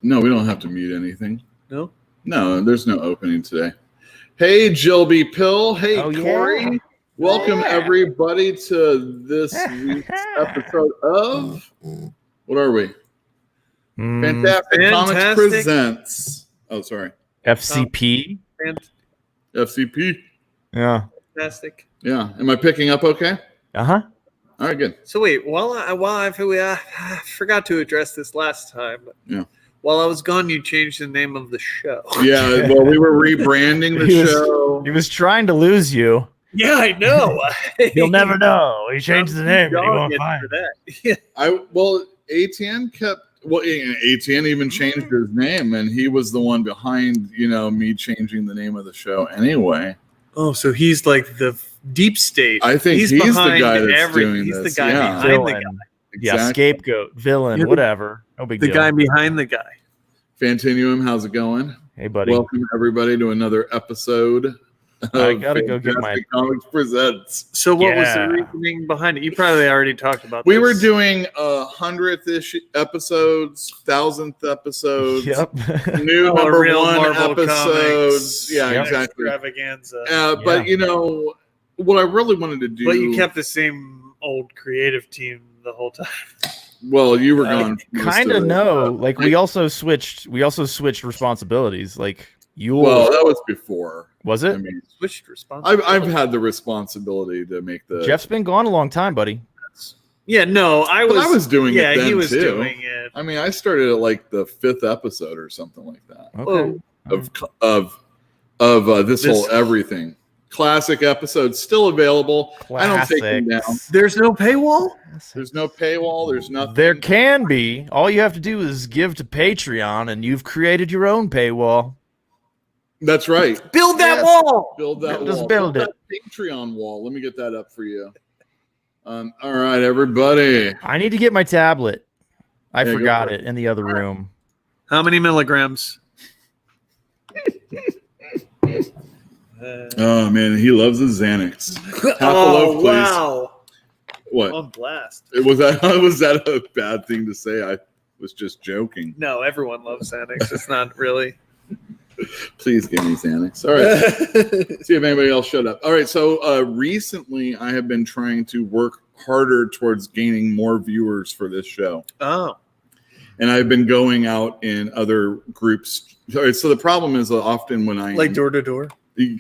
No, we don't have to mute anything. No? No, there's no opening today. Hey, Jilby Pill. Hey, Corey. Yeah. Welcome, everybody, to this week's episode of... What are we? Fantastic Comics Presents. Oh, sorry. FCP. FCP. Yeah. Fantastic. Yeah. Am I picking up okay? Uh-huh. All right, good. So wait, I forgot to address this last time. Yeah. While I was gone, you changed the name of the show. Yeah, well, we were rebranding the show. He was trying to lose you. Yeah, I know. You'll never know. He changed the name. And he won't find that. ATN kept. Well, ATN even changed his name, and he was the one behind, me changing the name of the show anyway. Oh, so he's like the deep state. I think he's the guy that's doing this. He's the guy behind villain. the guy. Yeah, Exactly. scapegoat, villain, whatever. No big deal. The guy behind the guy. Fantinuum, how's it going? Hey, buddy. Welcome, everybody, to another episode I gotta go get my Comics Presents. So what was the reasoning behind it? You probably already talked about We this. were doing 100th episodes, 1000th episodes. Yep. New number real one Marvel episodes. Comics. Yeah, Yep. exactly. Extravaganza. But what I really wanted to do. But you kept the same old creative team the whole time. Well, you were gone. Kind of no. Like we also switched responsibilities. Like you. Well, that was before. Was it? I mean, Switched responsibility. I've had the responsibility to make the. Jeff's been gone a long time, buddy. Yeah, no, I was doing it. Yeah, then he was too. doing it. I mean, I started at like the 5th episode or something like that Okay. of this whole everything. Classic episodes still available. I don't take them down. There's no paywall? There's no paywall. There's nothing. There can be. All you have to do is give to Patreon, and you've created your own paywall. That's right. Build that Yes. wall. Build that Just wall. build it. That Patreon wall. Let me get that up for you. All right, everybody. I need to get my tablet. I Yeah, go forgot for it in the other room. How many milligrams? Oh man, he loves his Xanax. Half a loaf, please. Wow. What? On blast. Was that a bad thing to say? I was just joking. No, everyone loves Xanax. It's not really. Please give me Xanax. All right. See if anybody else showed up. All right. So recently, I have been trying to work harder towards gaining more viewers for this show. Oh. And I've been going out in other groups. All right, so the problem is often when I Like door to door?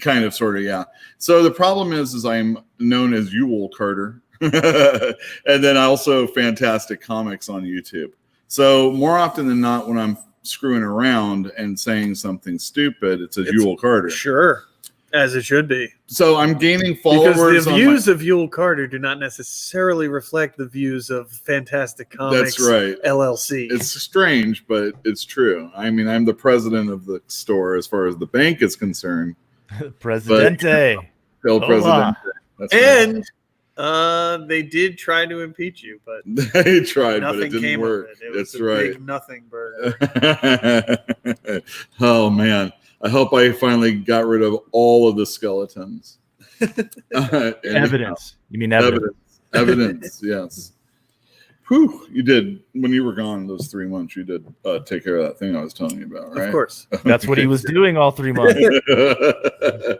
kind of, sort of, yeah. So the problem is I'm known as Yule Carter, and then also Fantastic Comics on YouTube. So more often than not, when I'm screwing around and saying something stupid, it's Yule Carter. Sure. As it should be. So I'm gaining followers. Because the views of Yule Carter do not necessarily reflect the views of Fantastic Comics. That's right. LLC. It's strange, but it's true. I mean, I'm the president of the store as far as the bank is concerned. Presidente. El Presidente. That's right. And they did try to impeach you, but They tried, but nothing it didn't came work. of it. It That's was a right. big nothing burger. Oh man, I hope I finally got rid of all of the skeletons. Evidence. You mean evidence? Evidence. Yes. Whew, you did when you were gone those 3 months. You did take care of that thing I was telling you about, right? Of course. That's what he was doing all 3 months.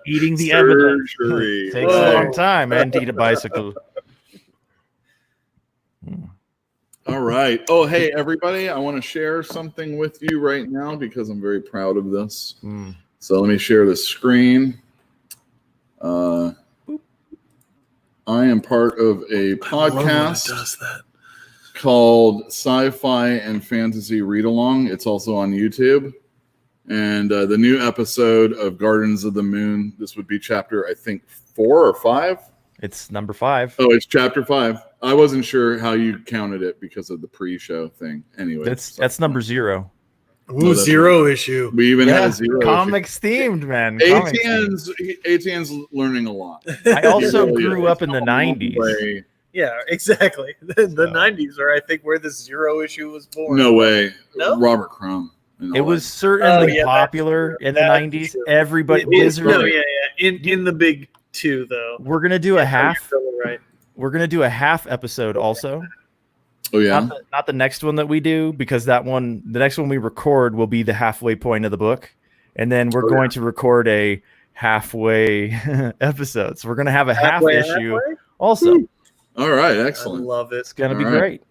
Eating the evidence. Surgery. Takes a long time, man, to eat a bicycle. All right. Oh, hey, everybody. I want to share something with you right now because I'm very proud of this. So let me share the screen. I am part of a podcast called Sci-Fi and Fantasy Read Along. It's also on YouTube. And the new episode of Gardens of the Moon, this would be chapter, I think, 4 or 5. It's number 5. Oh, it's chapter 5. I wasn't sure how you counted it because of the pre-show thing. Anyway, That's number 0. Ooh, zero issue. We even had a 0 comics themed, man. ATN's learning a lot. I also He really grew is. up in the 90s. Yeah, exactly. The 90s are, I think, where the 0 issue was born. No way. No? Robert Crumb. and all It was that. certainly popular in the 90s. Everybody, Blizzard. No, yeah. In the big 2, though. We're gonna do a half. You're right. We're gonna do a half episode also. Oh yeah. Not the next one that we do, because the next one we record will be the halfway point of the book, and then we're going to record a halfway episode. So we're going to have a half issue also. All right, excellent. I love it. It's going to be great.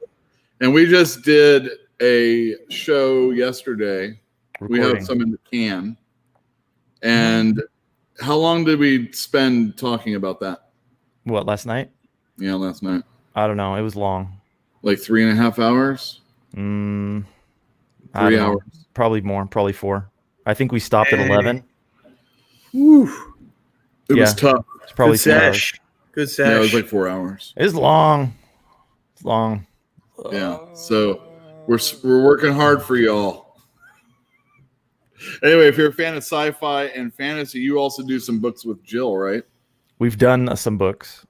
And we just did a show yesterday. Recording. We have some in the can. And how long did we spend talking about that? What, last night? Yeah, last night. I don't know. It was long. Like 3.5 hours? 3 hours. Probably more. Probably 4. I think we stopped at 11. Woo. It was tough. It's probably Good 4 hours. sesh. Good sesh. Yeah, it was like 4 hours. It's long. It's long. Yeah. So we're working hard for y'all. Anyway, if you're a fan of sci-fi and fantasy, you also do some books with Jill, right? We've done some books.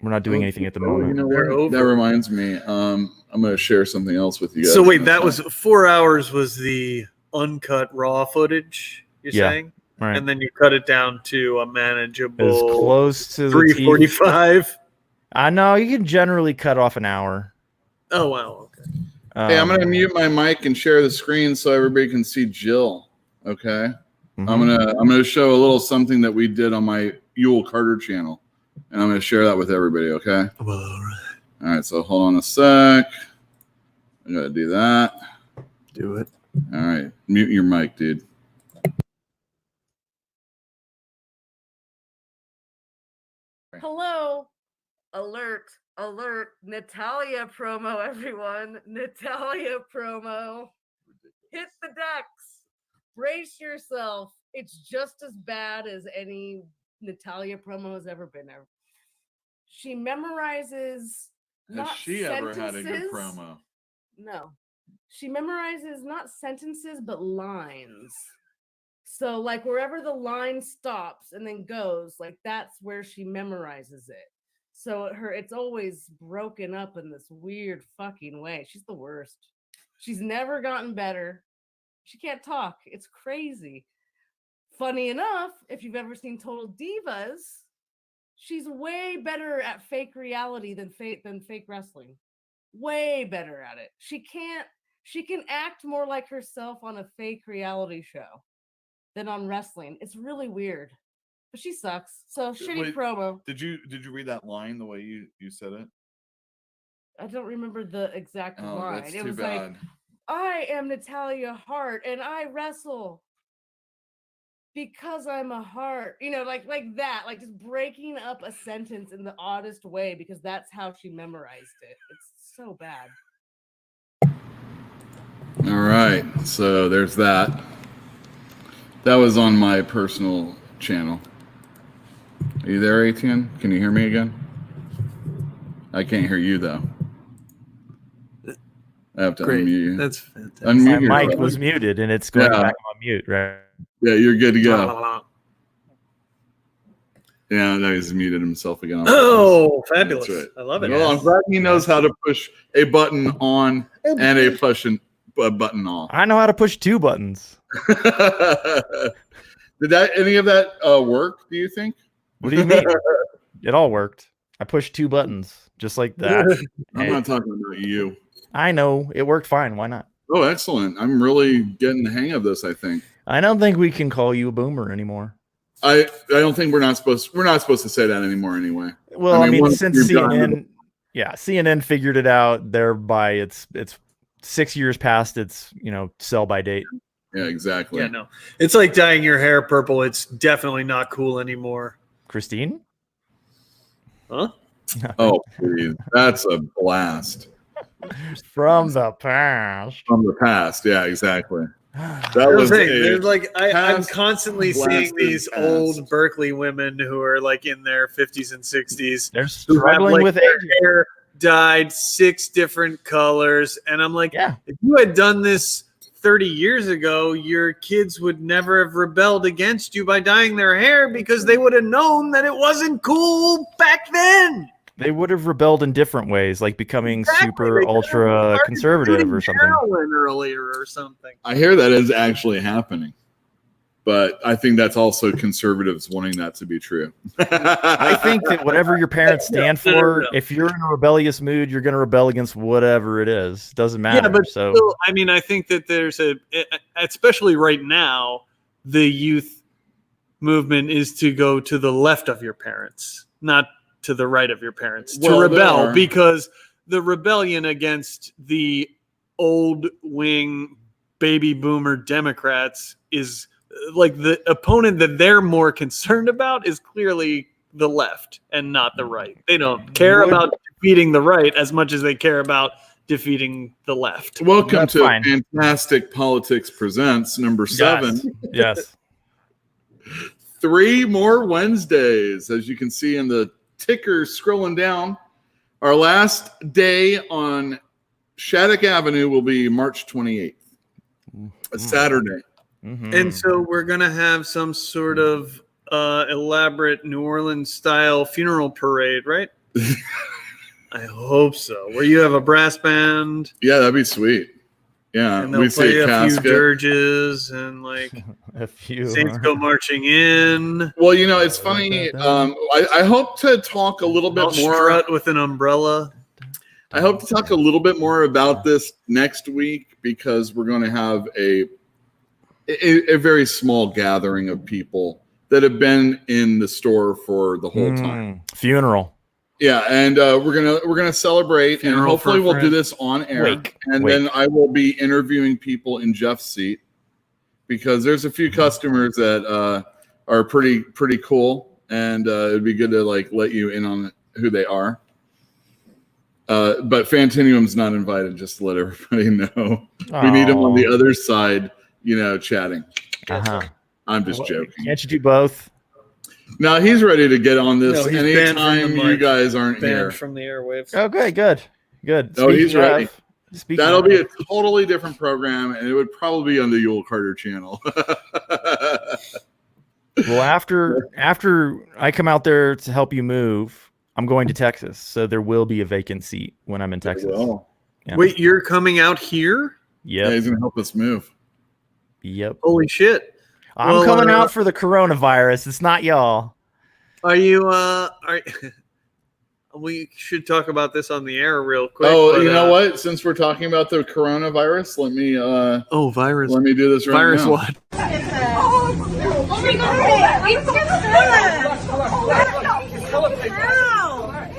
We're not doing anything at the moment. You know what? That reminds me. I'm going to share something else with you guys. So wait, that was 4 hours was the uncut raw footage, you're saying? Right. And then you cut it down to a manageable as close to 3:45. I know you can generally cut off an hour. Oh wow, okay. Hey, I'm going to mute my mic and share the screen so everybody can see Jill. Okay. Mm-hmm. I'm gonna show a little something that we did on my Ewell Carter channel, and I'm gonna share that with everybody. Okay. Well, all right. All right. So hold on a sec. I gotta do that. Do it. All right. Mute your mic, dude. Hello. Alert. Alert. Natalia promo, everyone. Natalia promo. Hit the decks. Brace yourself. It's just as bad as any Natalia promo has ever been. She memorizes not Has she sentences. ever had a good promo? No. She memorizes not sentences, but lines. So, like, wherever the line stops and then goes, like, that's where she memorizes it. So it's always broken up in this weird fucking way. She's the worst. She's never gotten better. She can't talk. It's crazy. Funny enough, if you've ever seen Total Divas, she's way better at fake reality than fake wrestling. Way better at it. She can act more like herself on a fake reality show than on wrestling. It's really weird. But she sucks. So shitty promo. Did you read that line the way you said it? I don't remember the exact line. That's it too was bad. like, I am Natalia Hart and I wrestle because I'm a heart. You know, like that. Like just breaking up a sentence in the oddest way because that's how she memorized it. It's so bad. All right. So there's that. That was on my personal channel. Are you there, Etienne? Can you hear me again? I can't hear you though. I have to unmute you. That's fantastic. Unmute My mic yourself. was muted and it's going back on mute, right? Yeah, you're good to go. Yeah, no, he's muted himself again. Oh, fabulous. That's right. I love it. Well, I'm glad he knows how to push a button on and a button off. I know how to push 2 buttons. Did any of that work, do you think? What do you mean? It all worked. I pushed 2 buttons just like that. I'm not talking about you. I know it worked fine. Why not? Oh, excellent. I'm really getting the hang of this, I think. I don't think we can call you a boomer anymore. I don't think we're not supposed to say that anymore anyway. Well, I mean once since you've done CNN figured it out, thereby it's 6 years past its, sell by date. Yeah, exactly. Yeah, no. It's like dyeing your hair purple. It's definitely not cool anymore. Christine? Huh? Oh, please. That's a blast. From the past. From the past. Yeah, exactly. That was was I'm constantly seeing these past. old Berkeley women who are like in their 50s and 60s. They're who have, struggling like, with their age. hair dyed 6 different colors. And I'm like, Yeah. if you had done this 30 years ago, your kids would never have rebelled against you by dyeing their hair because they would have known that it wasn't cool back then. They would have rebelled in different ways, like becoming Exactly. super They could have ultra started conservative shooting or something. heroin earlier or something. I hear that is actually happening. But I think that's also conservatives wanting that to be true. I think that whatever your parents stand for, if you're in a rebellious mood, you're going to rebel against whatever it is. Doesn't matter. Yeah, but so still, I mean, I think that there's especially right now, the youth movement is to go to the left of your parents, not to the right of your parents, to rebel, because the rebellion against the old wing baby boomer Democrats is like the opponent that they're more concerned about is clearly the left and not the right. They don't care about defeating the right as much as they care about defeating the left. Welcome That's to fine. Fantastic Politics Presents number 7. Yes. 3 more Wednesdays, as you can see in the ticker scrolling down. Our last day on Shattuck Avenue will be March 28th, a Saturday. Mm-hmm. And so we're going to have some sort of elaborate New Orleans style funeral parade, right? I hope so. Where you have a brass band. Yeah, that'd be sweet. Yeah, And they'll we play see a a few casket. dirges and like A few. saints go marching in. Well, you know, it's funny. I hope to talk a little bit I'll more. strut with an umbrella. I hope to talk a little bit more about this next week because we're going to have a very small gathering of people that have been in the store for the whole time. Funeral. Yeah, and we're gonna celebrate, Funeral and hopefully for a we'll do friend. this on air. Wake. Then I will be interviewing people in Jeff's seat because there's a few customers that are pretty cool, and it'd be good to like let you in on who they are. But Fantinuum's not invited, just to let everybody know. We need him on the other side, you know, chatting. Uh-huh. I'm just joking. Can't you do both? No, he's ready to get on this No, he's banned from anytime the you mic. guys aren't Banned here. from the airwaves. Okay, good. Oh, he's ready. Speaking That'll of, be a totally different program, and it would probably be on the Yule Carter channel. well, after I come out there to help you move, I'm going to Texas, so there will be a vacant seat when I'm in Texas. Well, Yeah. Wait, you're coming out here? yeah, Yep. he's gonna help us move. Yep. Holy shit. I'm Well, coming out for the coronavirus. It's not y'all. Are you we should talk about this on the air real quick. Oh, but, you know what? Since we're talking about the coronavirus, let me virus. let me do this right Virus now. what? Oh my god!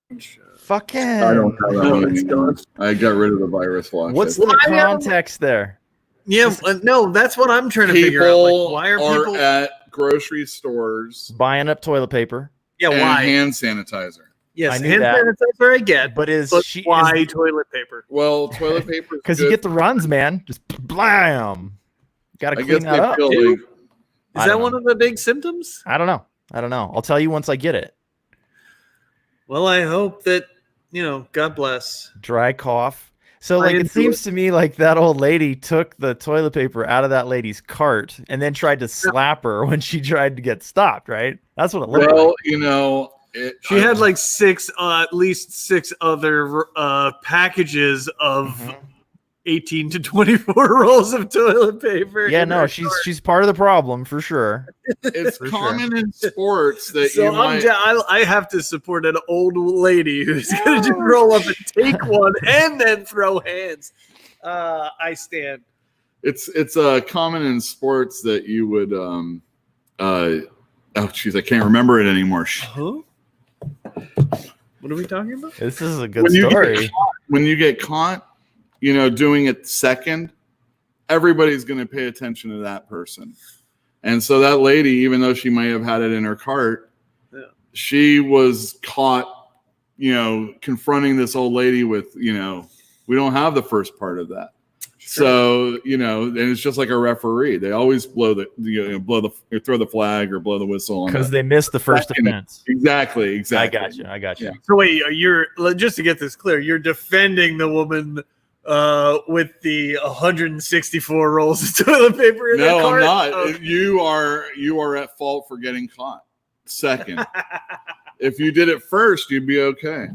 It's Fucking. I don't have that No, one it's anymore. gone. I got rid of the virus watch. What's I the think. context there? Yeah, no, that's what I'm trying to figure out. People Like, why are people? at grocery stores Buying up toilet paper. Yeah, and why? hand sanitizer? Yes, I knew hand that. sanitizer I get, But but why toilet paper? Well, toilet paper because you get the runs, man. Just blam. Got to I clean guess that they up. feel dude. like Is I that don't one know. of the big symptoms? I don't know. I'll tell you once I get it. Well, I hope that God bless. Dry cough. So I like it into seems to me like that old lady took the toilet paper out of that lady's cart and then tried to slap her when she tried to get stopped, right? That's what it looked well, like. you know, She had like at least six other packages of Mhm. 18 to 24 rolls of toilet paper. Yeah, in no, her she's part of the problem for sure. it's For common in sports that So you might. I have to support an old lady who's going to just roll up and take one and then throw hands. I stand. It's common in sports that you would oh jeez, I can't remember it anymore. Huh? What are we talking about? This is a good When you story. when you get caught, you know, doing it second, everybody's going to pay attention to that person. And so that lady, even though she may have had it in her cart, Yeah. she was caught, you know, confronting this old lady with, you know, we don't have the first part of that. So, you know, and it's just like a referee. They always throw the flag or blow the whistle on Because the- they missed the first Second. offense. Exactly. I got you. Yeah. So wait, you're just to get this clear, you're defending the woman with the 164 rolls of toilet paper in No, her cart? I'm not. Okay. You are at fault for getting caught. Second, if you did it first, you'd be okay.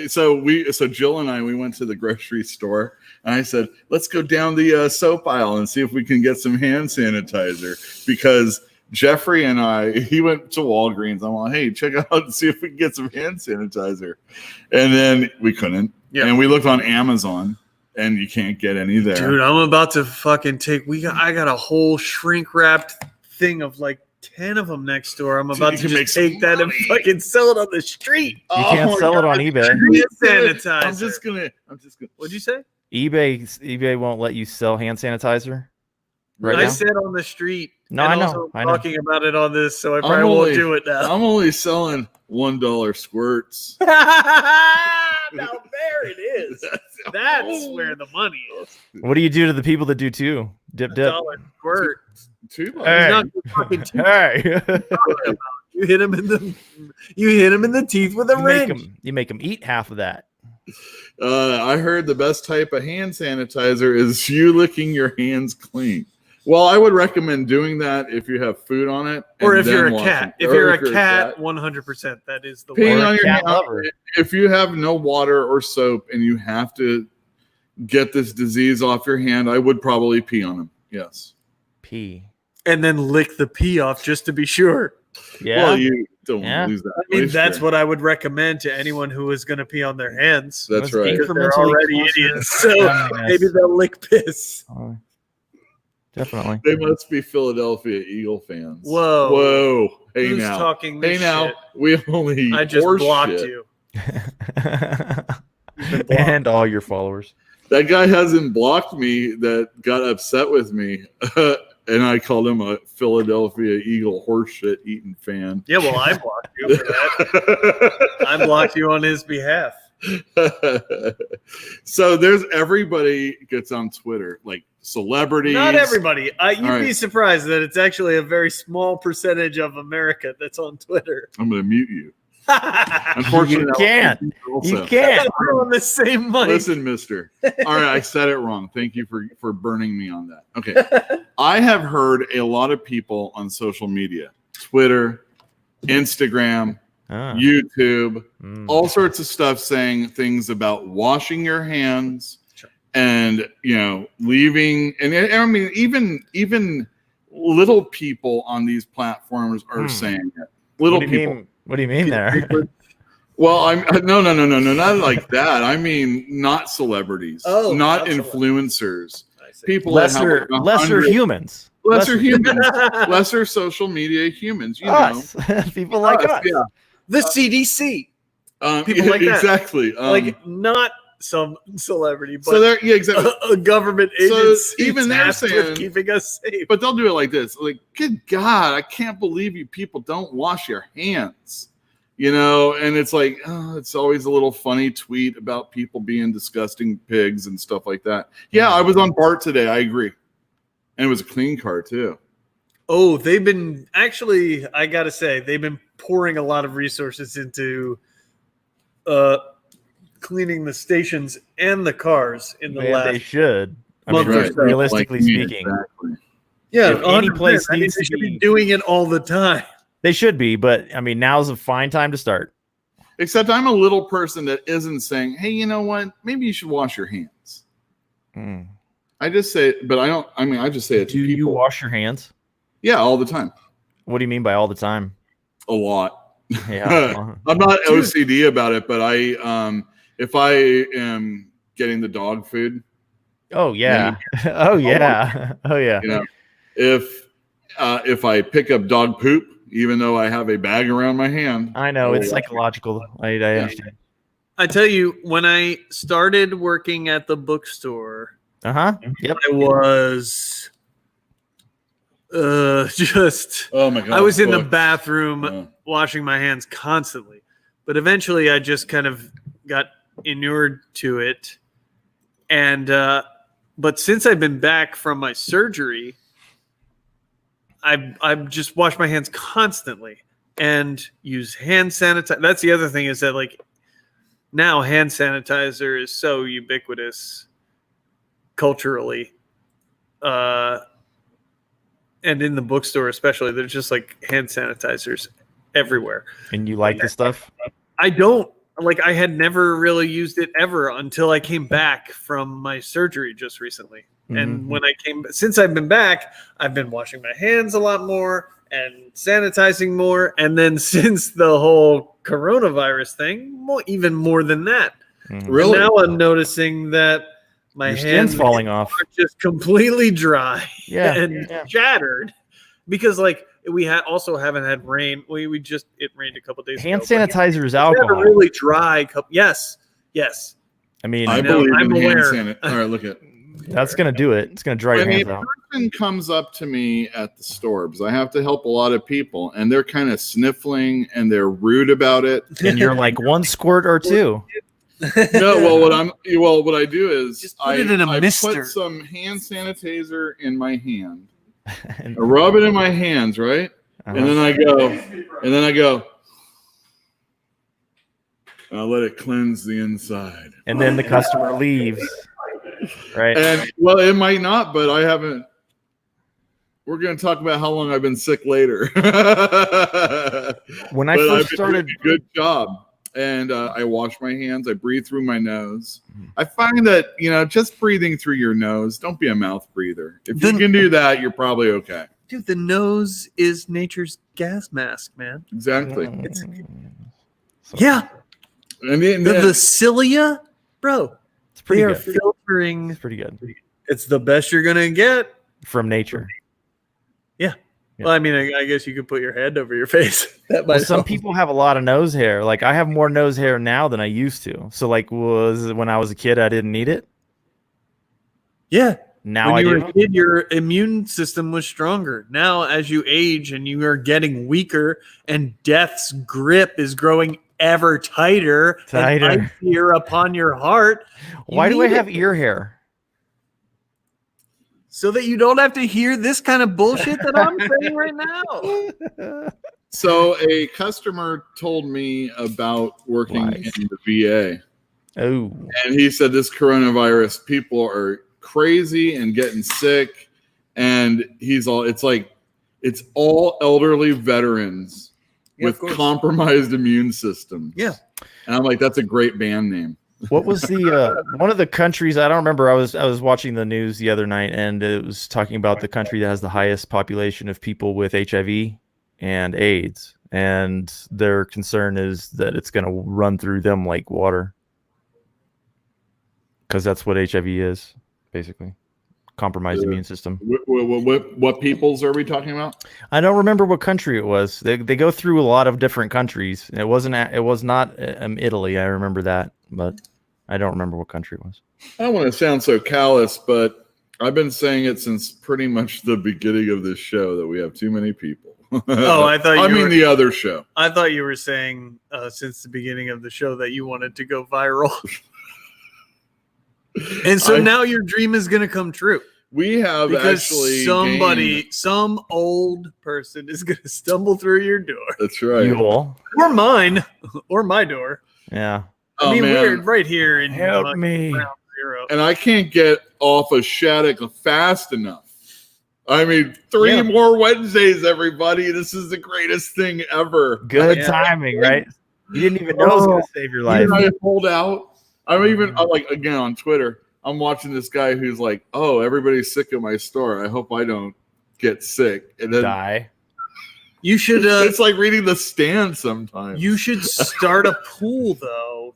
So Jill and I, we went to the grocery store, and I said, let's go down the soap aisle and see if we can get some hand sanitizer, because Jeffrey and he went to Walgreens. I'm like, hey, check out and see if we can get some hand sanitizer. And then we couldn't. Yeah. And we looked on Amazon, and you can't get any there. Dude, I'm about to fucking I got a whole shrink wrapped thing of like 10 of them next door. I'm about to just take that and fucking sell it on the street. You can't sell it on eBay. Hand sanitizer. I'm just gonna. What'd you say? eBay won't let you sell hand sanitizer. Right I now? said on the street. No, and I know. also I know. talking about it on this, so I probably won't do it now. I'm only selling $1 squirts. Now there it is. That's where the money is. What do you do to the people that do too? Dip. Dollar squirt. $2. Hey. He's not fucking Hey. You hit him in the teeth with a wrench. You make them eat half of that. I heard the best type of hand sanitizer is you licking your hands clean. Well, I would recommend doing that if you have food on it, Or and if you're then a washing. cat. If Or you're a cat, 100%. That is the peeing one. on your cat hand. lover. If you have no water or soap and you have to get this disease off your hand, I would probably pee on them. Yes. Pee. And then lick the pee off just to be sure. Yeah. Well, you don't Yeah. lose that. I mean, moisture. that's what I would recommend to anyone who is going to pee on their hands. That's Let's right. aim Because for they're mentally already closer. idiots. So Yes. maybe they'll lick piss. Definitely. They must be Philadelphia Eagle fans. Whoa. Hey Who's now. talking Hey this now. shit? We only I just horse blocked shit. you. And all your followers. That guy hasn't blocked me that got upset with me. And I called him a Philadelphia Eagle horseshit eating fan. Yeah, well, I blocked you for that. I blocked you on his behalf. So there's everybody gets on Twitter, like celebrities. Not everybody. You'd All be right. surprised that it's actually a very small percentage of America that's on Twitter. I'm going to mute you. Unfortunately, You can't. also. You can't. We're on the same mic. Listen, mister. All right, I said it wrong. Thank you for burning me on that. Okay. I have heard a lot of people on social media, Twitter, Instagram, Ah. YouTube, Mm. all sorts of stuff saying things about washing your hands and, leaving. And I mean, even little people on these platforms are saying it. Little What do you people. mean? What do you mean there? Well, no, not like that. I mean, not celebrities, Oh, not not influencers, I see. people lesser that have like lesser 100 humans. lesser humans, lesser social media humans. Us. People like us. Yeah. The CDC. People like that. exactly. Like, not some celebrity, but so they're exactly. a government agency even they're tasked with saying- keeping us safe. But they'll do it like this. Like, good God, I can't believe you people don't wash your hands. And it's like, it's always a little funny tweet about people being disgusting pigs and stuff like that. Yeah, I was on BART today. I agree. And it was a clean car, too. Oh, they've been actually, I got to say, they've been pouring a lot of resources into cleaning the stations and the cars in the Man, last they should. I month mean, or so. realistically Like me, speaking, exactly. Yeah, If any 100%. place I mean, needs they to should be- be doing it all the time. they should be. But I mean, now's a fine time to start. Except I'm a little person that isn't saying, hey, you know what? Maybe you should wash your hands. Mm. I just say it, but I don't. I mean, I just say it to Do you people. wash your hands? Yeah, all the time. What do you mean by all the time? A lot. Yeah. I'm not OCD about it, but if I am getting the dog food, Oh yeah. Oh yeah. Oh yeah. if I pick up dog poop, even though I have a bag around my hand, I know it's Oh, psychological. I understand. I tell you, when I started working at the bookstore, Yep. I was just oh my God, I was in the books. bathroom Uh, washing my hands constantly. But eventually I just kind of got inured to it. And but since I've been back from my surgery, I've just washed my hands constantly and use hand sanitizer. That's the other thing, is that like now hand sanitizer is so ubiquitous culturally. And in the bookstore especially, there's just like hand sanitizers everywhere. And you like this stuff? I don't. like I had never really used it ever until I came back from my surgery just recently. And when since I've been back, I've been washing my hands a lot more and sanitizing more. And then since the whole coronavirus thing, even more than that. Really? And now I'm noticing that my Your hands skin's falling off. are just completely dry and Yeah. shattered because like we also haven't had rain. It rained a couple days Hand ago. sanitizer is Had a alcohol. really dry cup. Yes. I mean, I know, believe I'm in hand aware. sanitizer. All right, look at. that's gonna do it. It's gonna dry your I mean, hands a out. person comes up to me at the store because I have to help a lot of people, and they're kind of sniffling and they're rude about it. And you're like 1 squirt or 2. No, what I do is Just put it in a I mister. put some hand sanitizer in my hand. And- I rub it in my hands, right? Uh-huh. And then I go, and I'll let it cleanse the inside. And then the customer leaves. Right. And well, it might not, but I haven't. We're going to talk about how long I've been sick later. When I But first I've been started, doing a good job, and I wash my hands. I breathe through my nose. I find that just breathing through your nose. Don't be a mouth breather. If you can do that, you're probably okay. Dude, the nose is nature's gas mask, man. Exactly. Yeah. And then, The cilia, bro. it's pretty They are good. filtering. It's pretty good It's the best you're gonna get. from nature. Yeah. Yeah. Well, I mean, I guess you could put your hand over your face. That Well, might some help. people have a lot of nose hair. Like I have more nose hair now than I used to. So like when I was a kid, I didn't need it. Yeah. Now When I you do. were a kid, your immune system was stronger. Now, as you age and you are getting weaker, and death's grip is growing ever tighter, Tighter. and icier upon your heart. Why do I need have it ear hair? so that you don't have to hear this kind of bullshit that I'm saying right now? So a customer told me about working Lies. in the VA, Oh, and he said this coronavirus, people are crazy and getting sick, and it's all elderly veterans Yeah, of with course. compromised immune systems. Yeah. And I'm like, that's a great band name. what was the one of the countries? I don't remember. I was watching the news the other night, and it was talking about the country that has the highest population of people with HIV and AIDS, and their concern is that it's going to run through them like water, because that's what HIV is, basically, compromised immune system. What peoples are we talking about? I don't remember what country it was. They go through a lot of different countries. It was not Italy. I remember that, but I don't remember what country it was. I don't want to sound so callous, but I've been saying it since pretty much the beginning of this show that we have too many people. Oh, I thought you were- the other show. I thought you were saying since the beginning of the show that you wanted to go viral. And so now your dream is going to come true. We have Because actually some old person is going to stumble through your door. That's right. Yule. Or mine. Or my door. Yeah. Oh, I mean, man. we're right here in Help me. Ground Zero. And I can't get off of Shattuck fast enough. I mean, 3 more Wednesdays, everybody. This is the greatest thing ever. Good Yeah. timing, right? You didn't even know it was going to save your life. I hold out. I'm like, again, on Twitter, I'm watching this guy who's like, oh, everybody's sick at my store. I hope I don't get sick. And then Die. You should it's like reading The Stand sometimes. you should start a pool though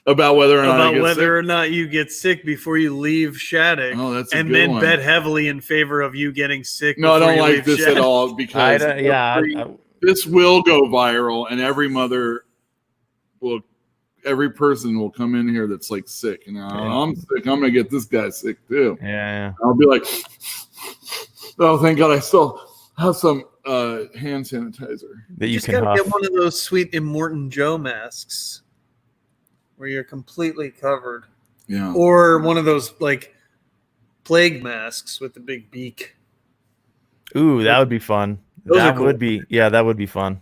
about whether or not I about get whether sick. or not you get sick before you leave Shattuck. Oh, that's a and good then one. bet heavily in favor of you getting sick. No, I before don't you like leave this at Shattuck. all because this will go viral, and every person will come in here that's like sick. And I'm sick. I'm gonna get this guy sick too. Yeah. I'll be like, oh, thank God, I still have some hand sanitizer. That You you just can gotta huff. get one of those sweet Immortan Joe masks where you're completely covered, Yeah. or one of those like plague masks with the big beak. Ooh, that would be fun. Those are That cool. would be, yeah, that would be fun.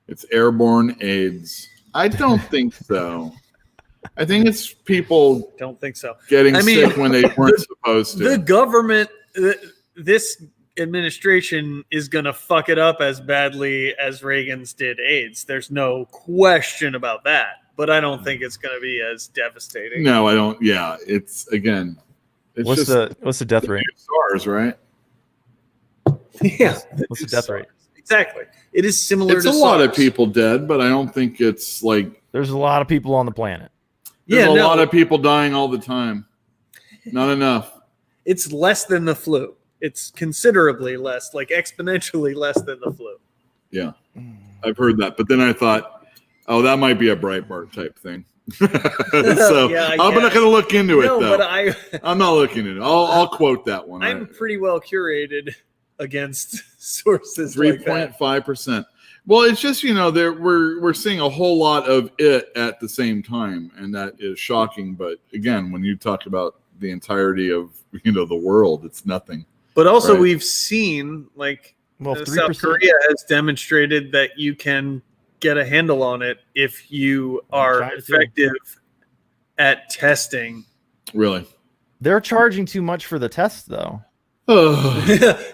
It's airborne AIDS. I don't think so. I think it's people Don't think so. getting I mean, sick when they weren't supposed to. The government, this administration is going to fuck it up as badly as Reagan's did AIDS. There's no question about that. But I don't think it's going to be as devastating. No, I don't. Yeah, it's again. It's What's just the death rate? SARS, right? Yeah. What's the death rate? Exactly. It is similar It's to a lot of SARS. people dead, but I don't think it's like There's a lot of people on the planet. there's a lot of people dying all the time. Not enough. It's less than the flu. It's considerably less, like exponentially less than the flu. Yeah, I've heard that. But then I thought, oh, that might be a Breitbart type thing. So Yeah, I'm not going to look into it, No, though. but I'm not looking into it. I'll quote that one. I'm pretty well curated against sources like that. 3.5%. Well, it's just, we're seeing a whole lot of it at the same time, and that is shocking. But again, when you talk about the entirety of the world, it's nothing. But also, Right. we've seen Well, South 3%. Korea has demonstrated that you can get a handle on it if you are China too. effective at testing. Really. They're charging too much for the tests, though.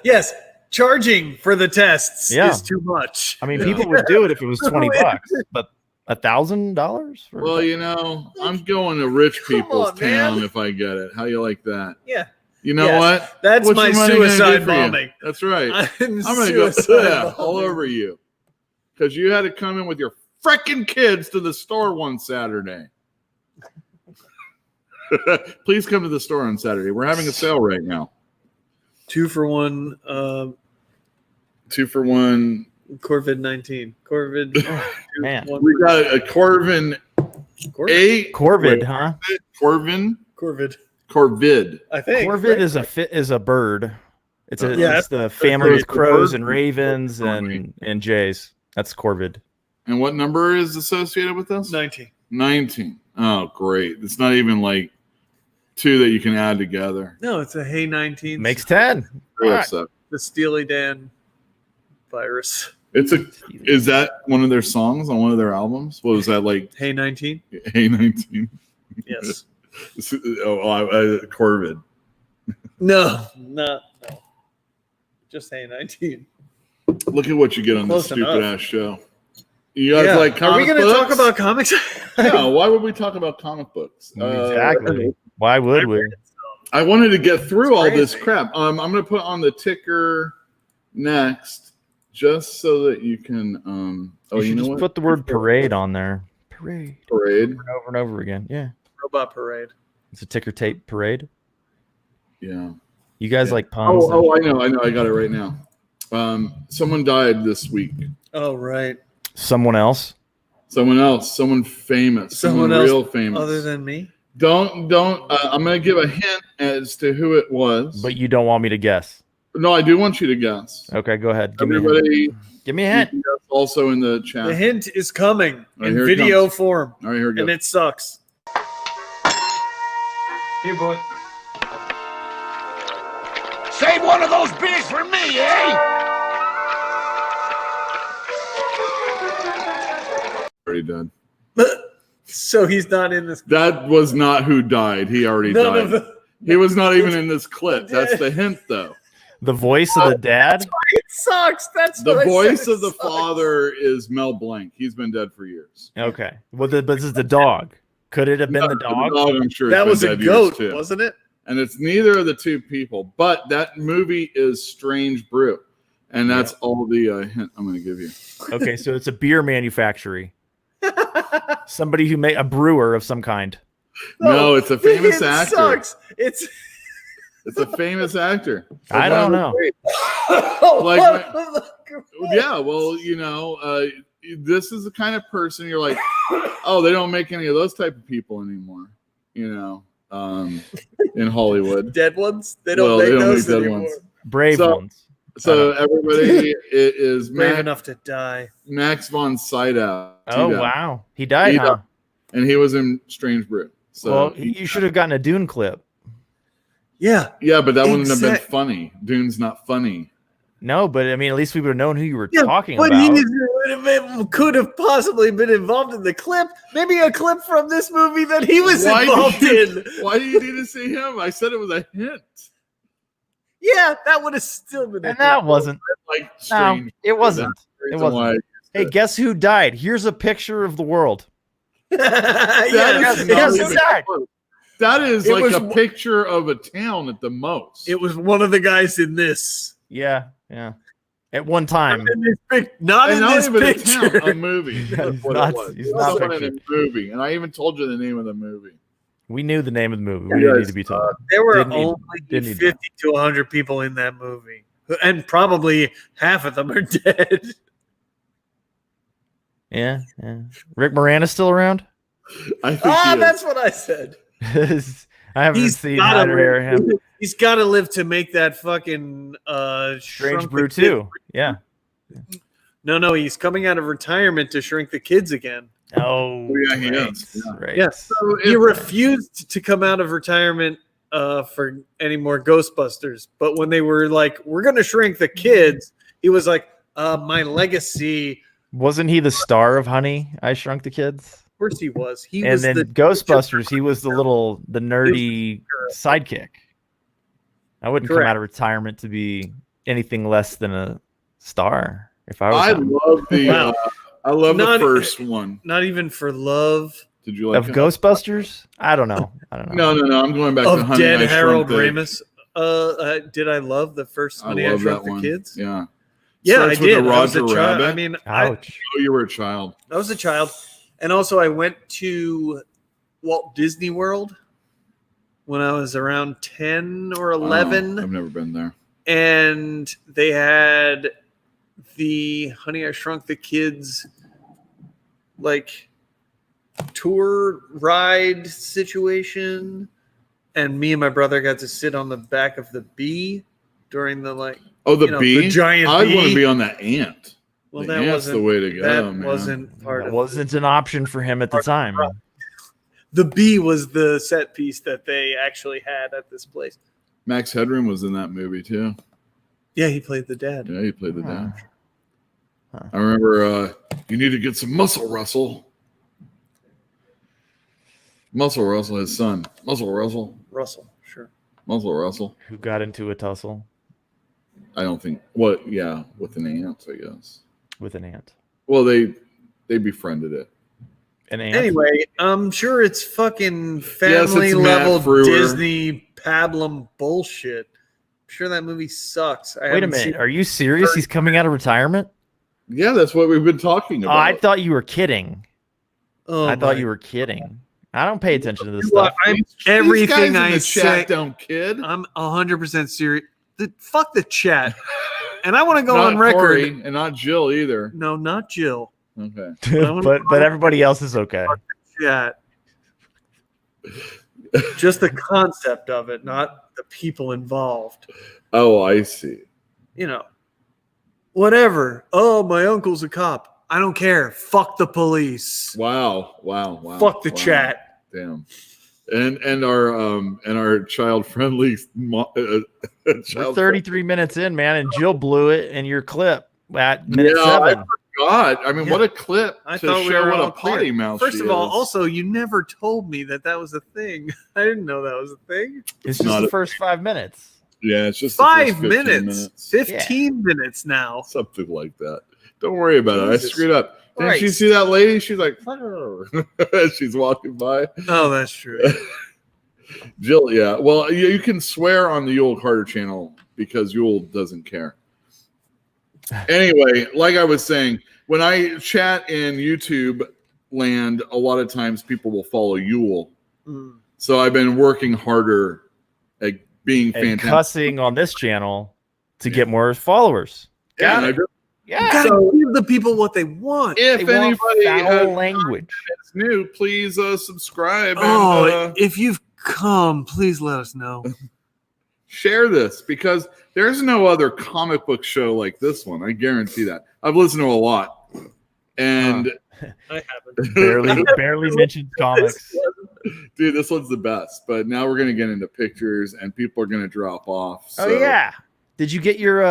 Yes, charging for the tests Yeah. is too much. I mean, people would do it if it was $20, but $1,000 for Well, I'm going to rich Come people's on, man. town if I get it. How you like that? Yeah, You know Yes, what? that's What's my your money gonna do suicide for you? bombing. That's right. I'm I'm gonna go suicide all bombing. over you because you had to come in with your freaking kids to the store one Saturday. Please come to the store on Saturday. We're having a sale right now. 2 for 1. 2 for 1. COVID-19. Corvid. Man. We got a Corvin A. Corvid, wait, huh? Corvin. Corvid. Corvid. I think. Corvid is a bird. It's Yeah, it's the family it's of crows bird. and ravens and jays. That's Corvid. And what number is associated with this? 19. 19. Oh, great. It's not even like 2 that you can add together. No, it's a Hey 19. Makes 10. Very All right. upset. The Steely Dan virus. Is that one of their songs on one of their albums? What was that like? Hey 19. Hey 19. Yes. Corvid. No. Just Hey 19. Look at what you get on this Close enough. stupid ass show. You guys like Are we comic going to books? talk about comics? No, why would we talk about comic books? Exactly. Why would we? I wanted to get through It's all this crazy. crap. I'm going to put on the ticker next, just so that you can. You You should know just what? put the word parade on there. Parade. Parade. Over and over again. Yeah. Robot Parade. It's a ticker tape parade. Yeah. You guys Yeah. like puns? I know. I got it right now. Someone died this week. Oh, right. Someone else? Someone else. Someone famous. Someone else real famous. Other than me? Don't. I'm going to give a hint as to who it was. But you don't want me to guess. No, I do want you to guess. Okay, go ahead. Give me a hint. Everybody, Give me a you hint. can guess also in the chat. The hint is coming All right, in here it video comes. form, All right, here we go. and it sucks. Here, boy. Save one of those beers for me, eh? Already dead. So he's not in this. That was not who died. He already None died. of the. He was not even in this clip. That's the hint, though. The voice of the dad? It sucks. That's The what I voice said, of the it sucks. father is Mel Blanc. He's been dead for years. Okay. Well, but this is the dog. Could it have been the dog? I'm sure That has was been a dead years, goat, too. wasn't it? And it's neither of the two people. But that movie is Strange Brew. And that's all the hint I'm going to give you. Okay, so it's a beer manufacturer. Somebody who made a brewer of some kind. No, it's a the famous hint actor. Sucks. It's. It's a famous actor. I don't know. Like, Yeah, well, this is the kind of person you're like, oh, they don't make any of those type of people anymore, in Hollywood. Dead ones. They don't Well, make they don't those make dead anymore. ones. Brave So- ones. So everybody, it is Brave enough to die. Max von Sydow. Oh, wow. He died, He huh? died. And he was in Strange Brew. So Well, you should have gotten a Dune clip. Yeah. yeah, but that wouldn't have been Exact- funny. Dune's not funny. No, but I mean, at least we would have known who you were talking but about. he could have possibly been involved in the clip. Maybe a clip from this movie that he was involved in. Why do you need to see him? I said it was a hint. Yeah, that would have still been. And that wasn't. Like No, strange. it wasn't. That's the It reason why I wasn't. used Hey, to- guess who died? Here's a picture of the world. That Yeah, is guess not who even died? close. That is It like was a w- picture of a town at the most. it was one of the guys in this. Yeah. At one time. Not And in not this even a picture. town, a movie. That's He's what not- it was. he's It not was someone in a pictured. movie, and I even told you the name of the movie. We knew the name of the movie. You We didn't guys need to be told. There were Didn't need- only didn't need 50 to 100 people in that movie, and probably half of them are dead. Yeah. Rick Moranis still around? I think he is. That's what I said. I haven't He's seen gotta either hair of him. live. He's got to live to make that fucking Strange Shrunk the Brew Kid. 2. Yeah. No, he's coming out of retirement to shrink the kids again. Oh, yeah, he right, is. Yeah. Right. Yes, So he if- refused to come out of retirement for any more Ghostbusters. But when they were like, "We're going to shrink the kids," he was like, "My legacy." Wasn't he the star of Honey, I Shrunk the Kids? Of course, he was. He And was then the Ghostbusters, he was the nerdy sidekick. I wouldn't come Correct. out of retirement to be anything less than a star. If I was I him. love the Wow. I love Not- the first one. Not even for love Did you like Of it? Ghostbusters, I don't know. No. I'm going back to of Honey, dead I Harold Shrunk the- Ramis. Did I love the first I Honey, I love Shrunk that the one. Kids? Yeah. Yeah, Starts I with the did. I was a Roger child. Rabbit. I mean, Ouch. Oh, you were a child. I was a child, and also I went to Walt Disney World when I was around 10 or 11, Wow, I've never been there. and they had the Honey, I Shrunk the Kids like tour ride situation, and me and my brother got to sit on the back of the bee during the like. Oh, the You know, bee. the giant I'd want bee. to be on that ant. Well, The that ant's wasn't the way to go. That man. wasn't part That of wasn't an option for him at the time. the bee. Was the set piece that they actually had at this place? Max Headroom was in that movie too. Yeah, he played the dad. Yeah, he played the dad. Huh. I remember. You need to get some muscle, Russell. Muscle Russell, his son. Muscle Russell. Russell, sure. Muscle Russell. Who got into a tussle I don't think. What? Yeah, with an ant, I guess. with an ant? Well, they befriended it. An ant? Anyway, I'm sure it's fucking Yes, family it's Matt level Frewer. Disney pablum bullshit. I'm sure that movie sucks. I Wait a haven't minute. seen- Are you serious? He's coming out of retirement? Yeah, that's what we've been talking Oh, about. I thought you were kidding. Oh I thought my- you were kidding. I don't pay attention to this Well, stuff. I'm These everything guys in I the say. chat don't kid. I'm 100% serious. Fuck the chat, and I want to go Not on record. Corey, and not Jill either. No, not Jill. Okay. but everybody else is okay. Chat. Just the concept of it, not the people involved. Oh, I see. You know, whatever. Oh, my uncle's a cop. I don't care. Fuck the police. Wow. Fuck the Wow. chat. Damn. And our child friendly We're 33 minutes in, man, and Jill blew it in your clip at minute Yeah, 7. God, I mean, Yeah. what a clip I to thought we show were what all a potty clear. mouth. First she of all, is. also, you never told me that was a thing. I didn't know that was a thing. It's just not the a- first 5 minutes. yeah, it's just the first 5 15 minutes. 15 minutes now. something like that. Don't worry about it. I Jesus screwed up. Didn't you Christ. see that lady? She's like, as she's walking by. Oh, that's true. Jill, yeah. Well, you can swear on the Yule Carter channel because Yule doesn't care. Anyway, like I was saying, when I chat in YouTube land, a lot of times people will follow Yule. Mm. So I've been working harder at being And fantastic. cussing on this channel to get more followers. Yeah, Got and it. You gotta give the people what they want. if They want anybody foul has language. new, please subscribe Oh, and if you've come, please let us know. share this because there's no other comic book show like this one. I guarantee that. I've listened to a lot, and I haven't. barely mentioned comics. dude, this one's the best. But now we're gonna get into pictures, and people are gonna drop off. Oh so- yeah. Did you get your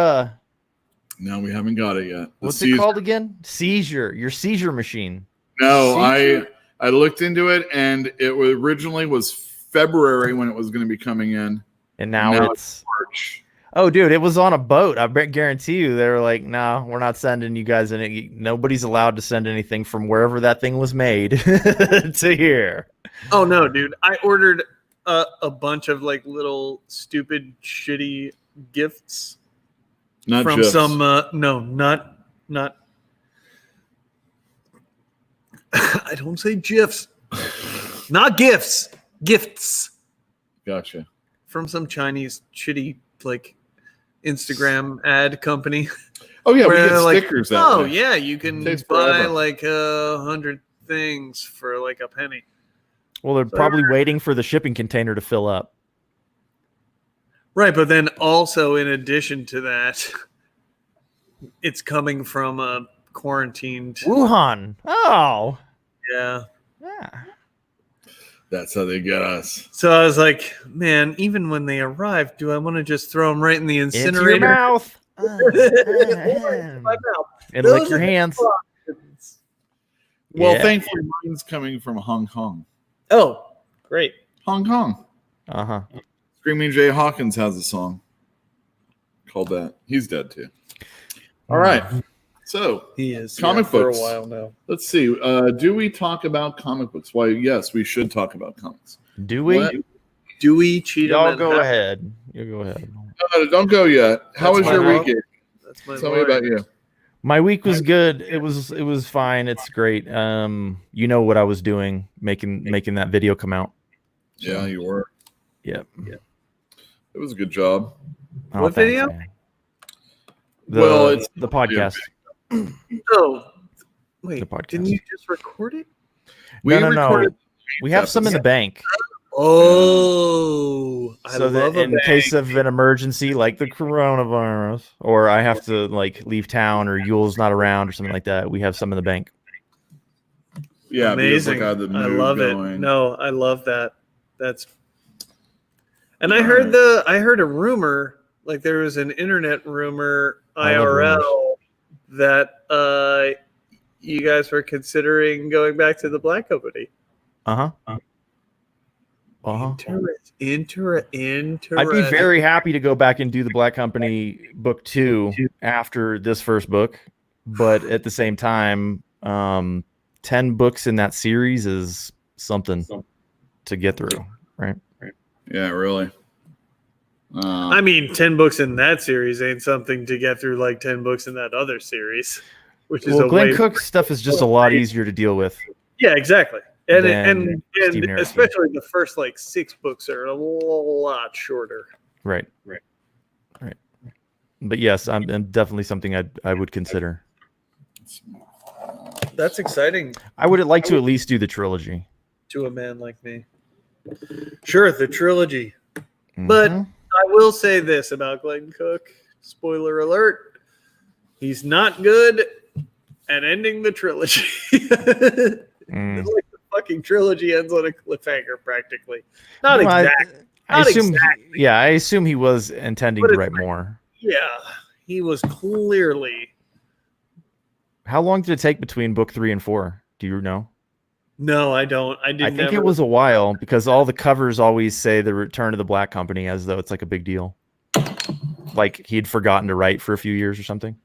No, we haven't got it yet. The what's it season- called again? Your seizure machine. No, Seizure? I looked into it, and it originally was February when it was going to be coming in. And now Now it's March. Oh, dude, it was on a boat. I guarantee you they were like, no, we're not sending you guys any. Nobody's allowed to send anything from wherever that thing was made to here. Oh no, dude! I ordered a bunch of like little stupid, shitty gifts Not from GIFs. some. No, not. I don't say gifs. Not gifts. Gifts Gotcha. from some Chinese shitty like Instagram ad company. Oh yeah, we where get they're like, stickers that oh way. yeah, you can Takes buy forever. like 100 things for like a penny. Well, they're probably waiting for the shipping container to fill up. Right, but then also in addition to that, it's coming from a quarantined. Wuhan. Oh. Yeah. Yeah. That's how they get us. So I was like, man, even when they arrive, do I want to just throw them right in the Into your incinerator? mouth. My mouth. And Those lick your are the hands. options. Well, Yeah. thankfully, mine's coming from Hong Kong. Oh, great. Hong Kong. Uh-huh. Screaming Jay Hawkins has a song called that. He's dead too. All right. So He is Comic for books. a while now. let's see. Do we talk about comic books? Why, yes, we should talk about comics. Do we? What? Dewey, Cheatham, Y'all and go Howard. ahead. You go ahead. Don't go yet. How That's was your my week? Abe? That's my Tell me line. about you. My week was good. It was fine. It's great. You know what I was doing, making that video come out. Yeah, you were. Yep. It was a good job. Oh, What thanks, video? man. Well, it's the podcast. Oh, wait, The podcast. didn't you just record it? We No. recorded. We have some in the bank. Oh, I So that love a in bank. case of an emergency like the coronavirus, or I have to like leave town, or Yule's not around, or something like that, we have some in the bank. Yeah, because, Amazing. like, I had the I mood love going. it. No, I love that. That's and I heard a rumor, like there was an internet rumor I love IRL that you guys were considering going back to the Black Company. Uh-huh. Uh-huh. Interesting. I'd be very happy to go back and do the Black Company book 2 after this first book, but at the same time, 10 books in that series is something to get through, right? Yeah, really. I mean, 10 books in that series ain't something to get through like 10 books in that other series, which is Well, a Glenn way. Cook's stuff is just a lot easier to deal with. Yeah, exactly. And than Steve Harrison. especially the first like 6 books are a lot shorter. Right. But yes, I'm definitely something I would consider. That's exciting I would like to at least do the trilogy. to a man like me. Sure, the trilogy. But Mhm. I will say this about Glenn Cook. Spoiler alert. He's not good at ending the trilogy. Mm. It's like the fucking trilogy ends on a cliffhanger, practically. Not No, exactly. I Not assume. exactly. Yeah, I assume he was intending But to it's write like- more. Yeah, he was clearly. How long did it take between book 3 and 4? Do you know? No, I don't. I didn't. I think it was a while because all the covers always say the return of the Black Company as though it's like a big deal. Like he'd forgotten to write for a few years or something.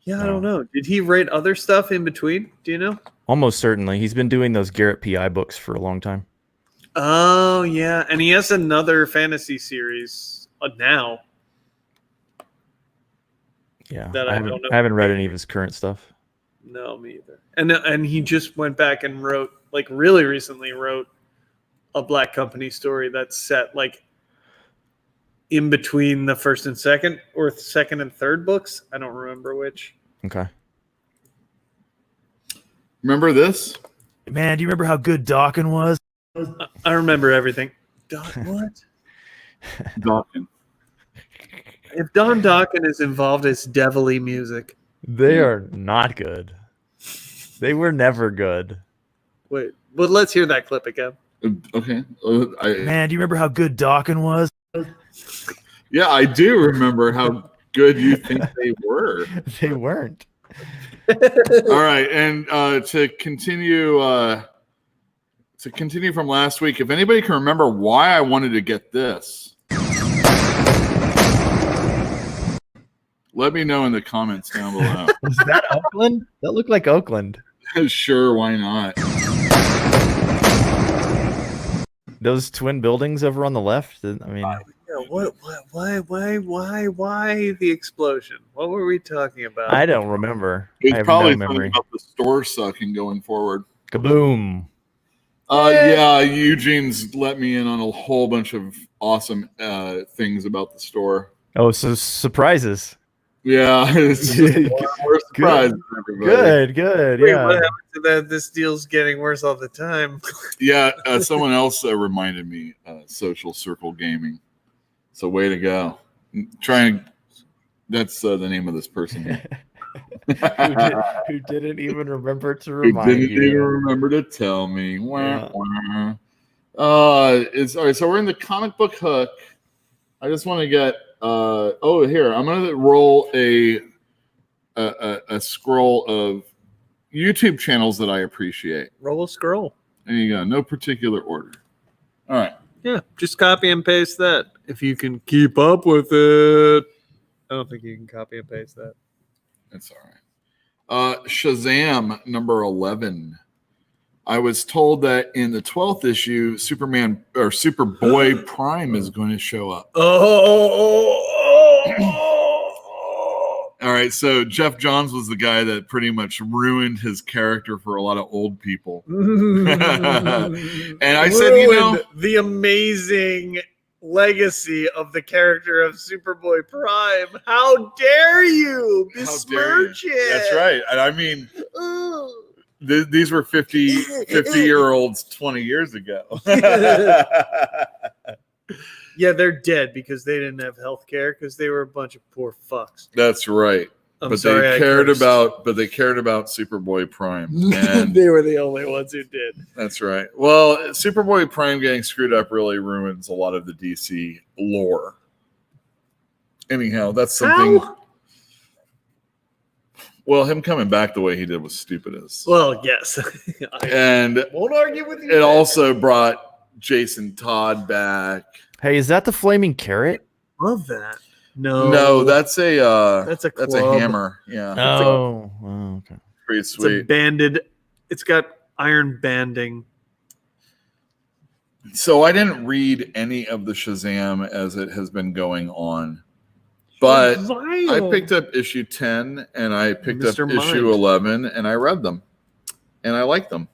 Yeah, I don't know. Did he write other stuff in between? Do you know? Almost certainly. He's been doing those Garrett P.I. books for a long time. Oh yeah, and he has another fantasy series now. Yeah. That I don't know. I haven't read any of his current stuff. No, me either. And he just went back and wrote, like really recently wrote a Black Company story that's set like in between the first and second, or second and third books. I don't remember which. Okay. Remember this? Man, do you remember how good Dawkins was? I remember everything. What? Dawkins. If Don Dawkins is involved, it's devilly music. They are not good. They were never good. Wait, but let's hear that clip again. Okay. Man, do you remember how good Dawkins was? Yeah, I do remember how good you think they were. They weren't. All right, and to continue from last week, if anybody can remember why I wanted to get this. Let me know in the comments down below. Was that Oakland? That looked like Oakland. Sure, why not? Those twin buildings over on the left. I mean, Yeah, why the explosion? What were we talking about? I don't remember. I It's have probably no something memory. about the store sucking going forward. Kaboom. Yeah, Eugene's let me in on a whole bunch of awesome things about the store. Oh, so surprises. Yeah, it's just we're surprised, everybody. Good. Wait, Yeah. what happened to that? This deal's getting worse all the time. Yeah, someone else reminded me Social Circle Gaming. So way to go. That's the name of this person. Who didn't even remember to Who remind didn't you? even remember to tell me. Yeah. It's all right. So we're in the comic book hook. I just want to get. Here I'm gonna roll a scroll of YouTube channels that I appreciate. Roll a scroll. There you go. No particular order. All right. Yeah, just copy and paste that if you can keep up with it. I don't think you can copy and paste that. That's all right. Shazam number 11. I was told that in the 12th issue, Superboy Prime is going to show up. All right, so Jeff Johns was the guy that pretty much ruined his character for a lot of old people. And I said, the amazing legacy of the character of Superboy Prime. How dare you besmirch it? That's right. And I mean, these were 50-year-olds 20 years ago. Yeah, they're dead because they didn't have health care because they were a bunch of poor fucks. That's right. But they cared about Superboy Prime. And they were the only ones who did. That's right. Well, Superboy Prime getting screwed up really ruins a lot of the DC lore. Anyhow, that's something. How? Well, him coming back the way he did was stupid as. Well, yes. And won't argue with you. It also brought Jason Todd back. Hey, is that the flaming carrot? Love that. No, that's a club. hammer. Yeah. Oh, okay. Pretty It's sweet. a banded. It's got iron banding. So I didn't read any of the Shazam as it has been going on, but I picked up issue 10 and I picked up issue 11 and I read them, and I like them.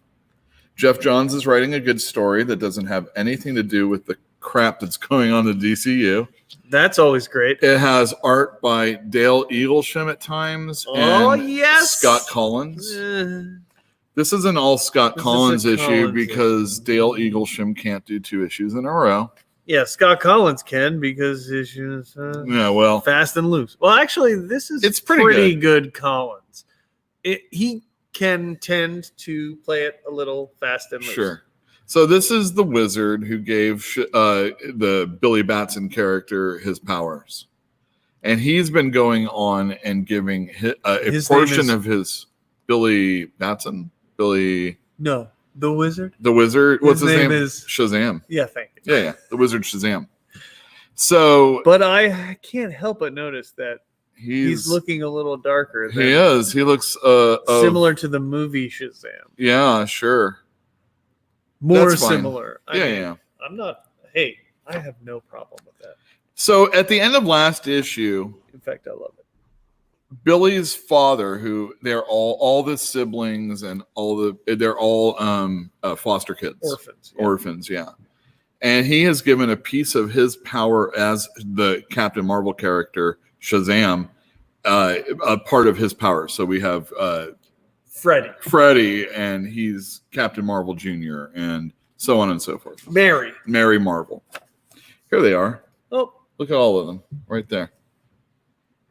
Jeff Johns is writing a good story that doesn't have anything to do with the crap that's going on in the DCU. That's always great. It has art by Dale Eaglesham at times. Yes, Scott Collins. This is an all Scott Collins issue because Dale Eaglesham can't do 2 issues in a row. Yeah, Scott Collins can because issues. Yeah, well, fast and loose. Well, actually, it's pretty good Collins. He can tend to play it a little fast and loose. Sure. So this is the wizard who gave the Billy Batson character his powers. And he's been going on and giving a portion of his Billy Batson. No, the wizard. The wizard. What's his name? Is Shazam. Yeah, thank you. Yeah. The wizard Shazam. So, but I can't help but notice that he's looking a little darker. He is. He looks similar to the movie Shazam. Yeah, sure. More similar. I mean, yeah. I'm not. Hey, I have no problem with that. So at the end of last issue, in fact, I love it. Billy's father, who they're all the siblings and they're all foster kids, orphans, yeah. And he has given a piece of his power as the Captain Marvel character Shazam, a part of his power. So we have Freddy, and he's Captain Marvel Jr., and so on and so forth. Mary Marvel. Here they are. Oh, look at all of them right there.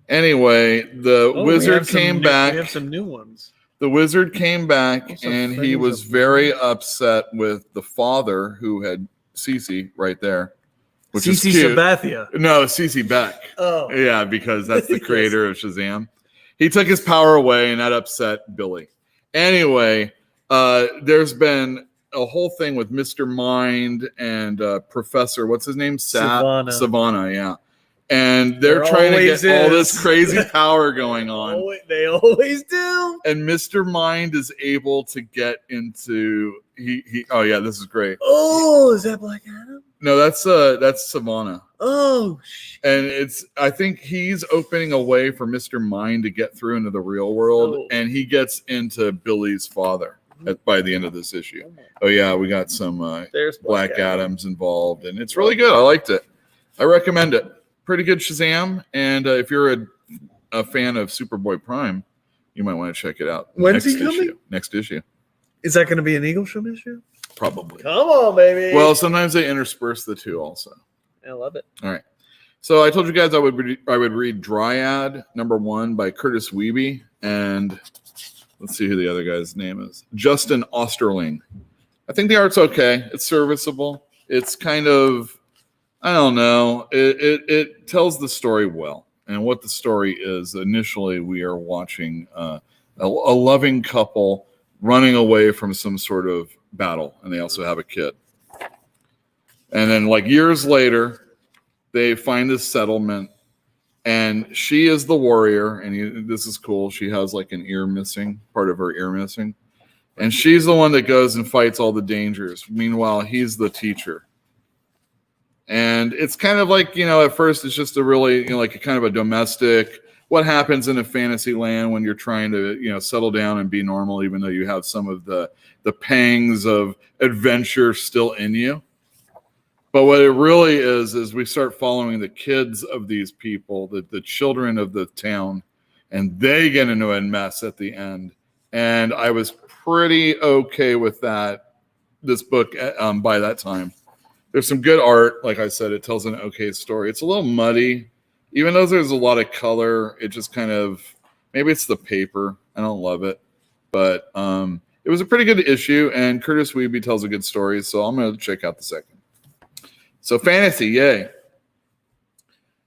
Anyway, the wizard came back. We have some new ones. The wizard came back, and he was very upset with the father who had Cece right there, which is cute. Sabathia. No, Cece Beck. Oh, yeah, because that's the creator of Shazam. He took his power away, and that upset Billy. Anyway, there's been a whole thing with Mr. Mind and Professor, what's his name? Savannah. Savannah, yeah. And they're There trying to get always all this is. crazy power going on. They always do. And Mr. Mind is able to get into he oh yeah, this is great. Oh, is that Black Adam? No, that's Savannah. Oh, And I think he's opening a way for Mr. Mind to get through into the real world, and he gets into Billy's father by the end of this issue. Oh yeah, we got some there's Black Adams involved, and it's really good. I liked it. I recommend it. Pretty good Shazam, and if you're a fan of Superboy Prime, you might want to check it out. When's he coming? Next issue. Is that going to be an Eaglesham issue? Probably. Come on, baby. Well, sometimes they intersperse the two also. I love it. All right. So I told you guys I would read Dryad #1 by Curtis Wiebe, and let's see who the other guy's name is. Justin Osterling. I think the art's okay. It's serviceable. It's kind of, I don't know. It tells the story well. And what the story is, initially we are watching a loving couple running away from some sort of battle, and they also have a kid. And then like years later, they find this settlement, and she is the warrior, and this is cool. She has like an ear missing, part of her ear missing. And she's the one that goes and fights all the dangers. Meanwhile, he's the teacher. And it's kind of like, at first it's just a really, like a kind of a domestic, what happens in a fantasy land when you're trying to, settle down and be normal, even though you have some of the pangs of adventure still in you. But what it really is we start following the kids of these people, the children of the town, and they get into a mess at the end. And I was pretty okay with this book by that time. There's some good art. Like I said, it tells an okay story. It's a little muddy. Even though there's a lot of color, it just kind of, maybe it's the paper. I don't love it. But it was a pretty good issue, and Curtis Wiebe tells a good story, so I'm going to check out the second. So fantasy, yay.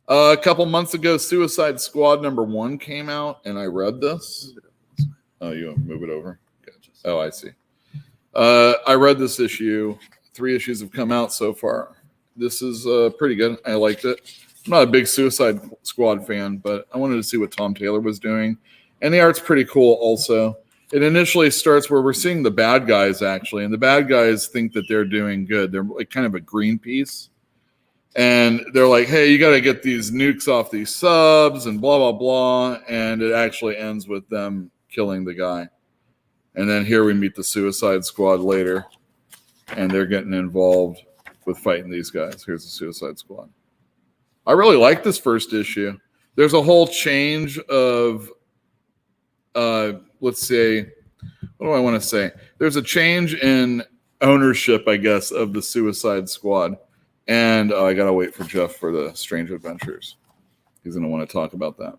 A couple months ago, Suicide Squad #1 came out, and I read this. Oh, you want to move it over? Gotcha. Oh, I see. I read this issue. 3 issues have come out so far. This is pretty good. I liked it. I'm not a big Suicide Squad fan, but I wanted to see what Tom Taylor was doing. And the art's pretty cool also. It initially starts where we're seeing the bad guys, actually. And the bad guys think that they're doing good. They're like kind of a Greenpeace. And they're like, hey, you got to get these nukes off these subs and blah, blah, blah. And it actually ends with them killing the guy. And then here we meet the Suicide Squad later. And they're getting involved with fighting these guys. Here's the Suicide Squad. I really like this first issue. There's a whole change of, let's say, what do I want to say? There's a change in ownership, I guess, of the Suicide Squad. And I got to wait for Jeff for the Strange Adventures. He's going to want to talk about that.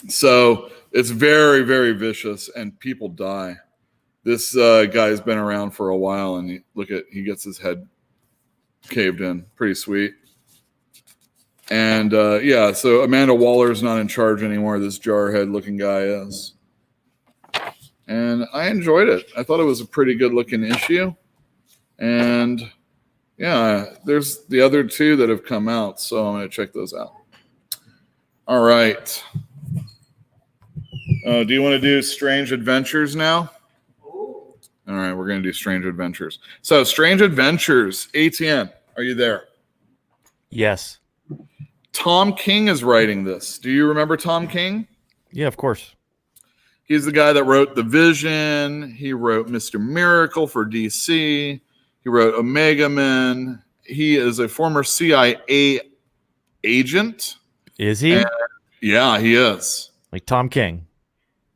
So it's very, very vicious, and people die. This guy's been around for a while, and he gets his head caved in. Pretty sweet. And so Amanda Waller's not in charge anymore. This jarhead looking guy is. And I enjoyed it. I thought it was a pretty good looking issue. And yeah, there's the other 2 that have come out, so I'm going to check those out. All right. Do you want to do Strange Adventures now? All right, we're going to do Strange Adventures. So, Strange Adventures, ATN, are you there? Yes. Tom King is writing this. Do you remember Tom King? Yeah, of course. He's the guy that wrote The Vision. He wrote Mr. Miracle for DC. He wrote Omega Men. He is a former CIA agent. Is he? Yeah, he is. Like Tom King.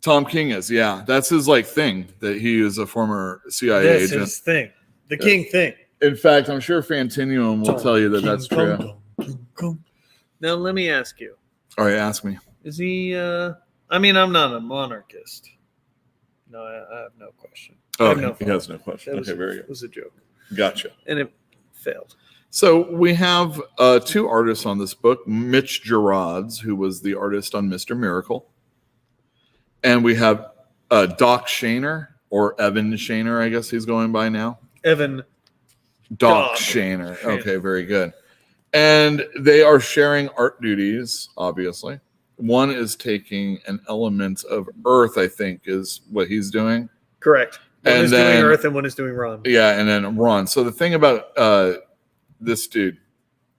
Tom King is, yeah. That's his thing, that he is a former CIA agent. That's his thing. The King thing. In fact, I'm sure Fantinuum will tell you that that's true. Now, let me ask you. All right, ask me. Is he, I'm not a monarchist. No, I have no question. Oh, he has no question. Okay, very good. It was a joke. Gotcha. And it failed. So we have 2 artists on this book. Mitch Gerads, who was the artist on Mr. Miracle. And we have Doc Shaner, or Evan Shaner, I guess he's going by now. Evan. Doc Shaner. Okay, very good. And they are sharing art duties, obviously. One is taking an element of Earth, I think, is what he's doing. Correct. One And is then, doing Earth and one is doing Ron. Yeah, and then Ron. So the thing about this dude,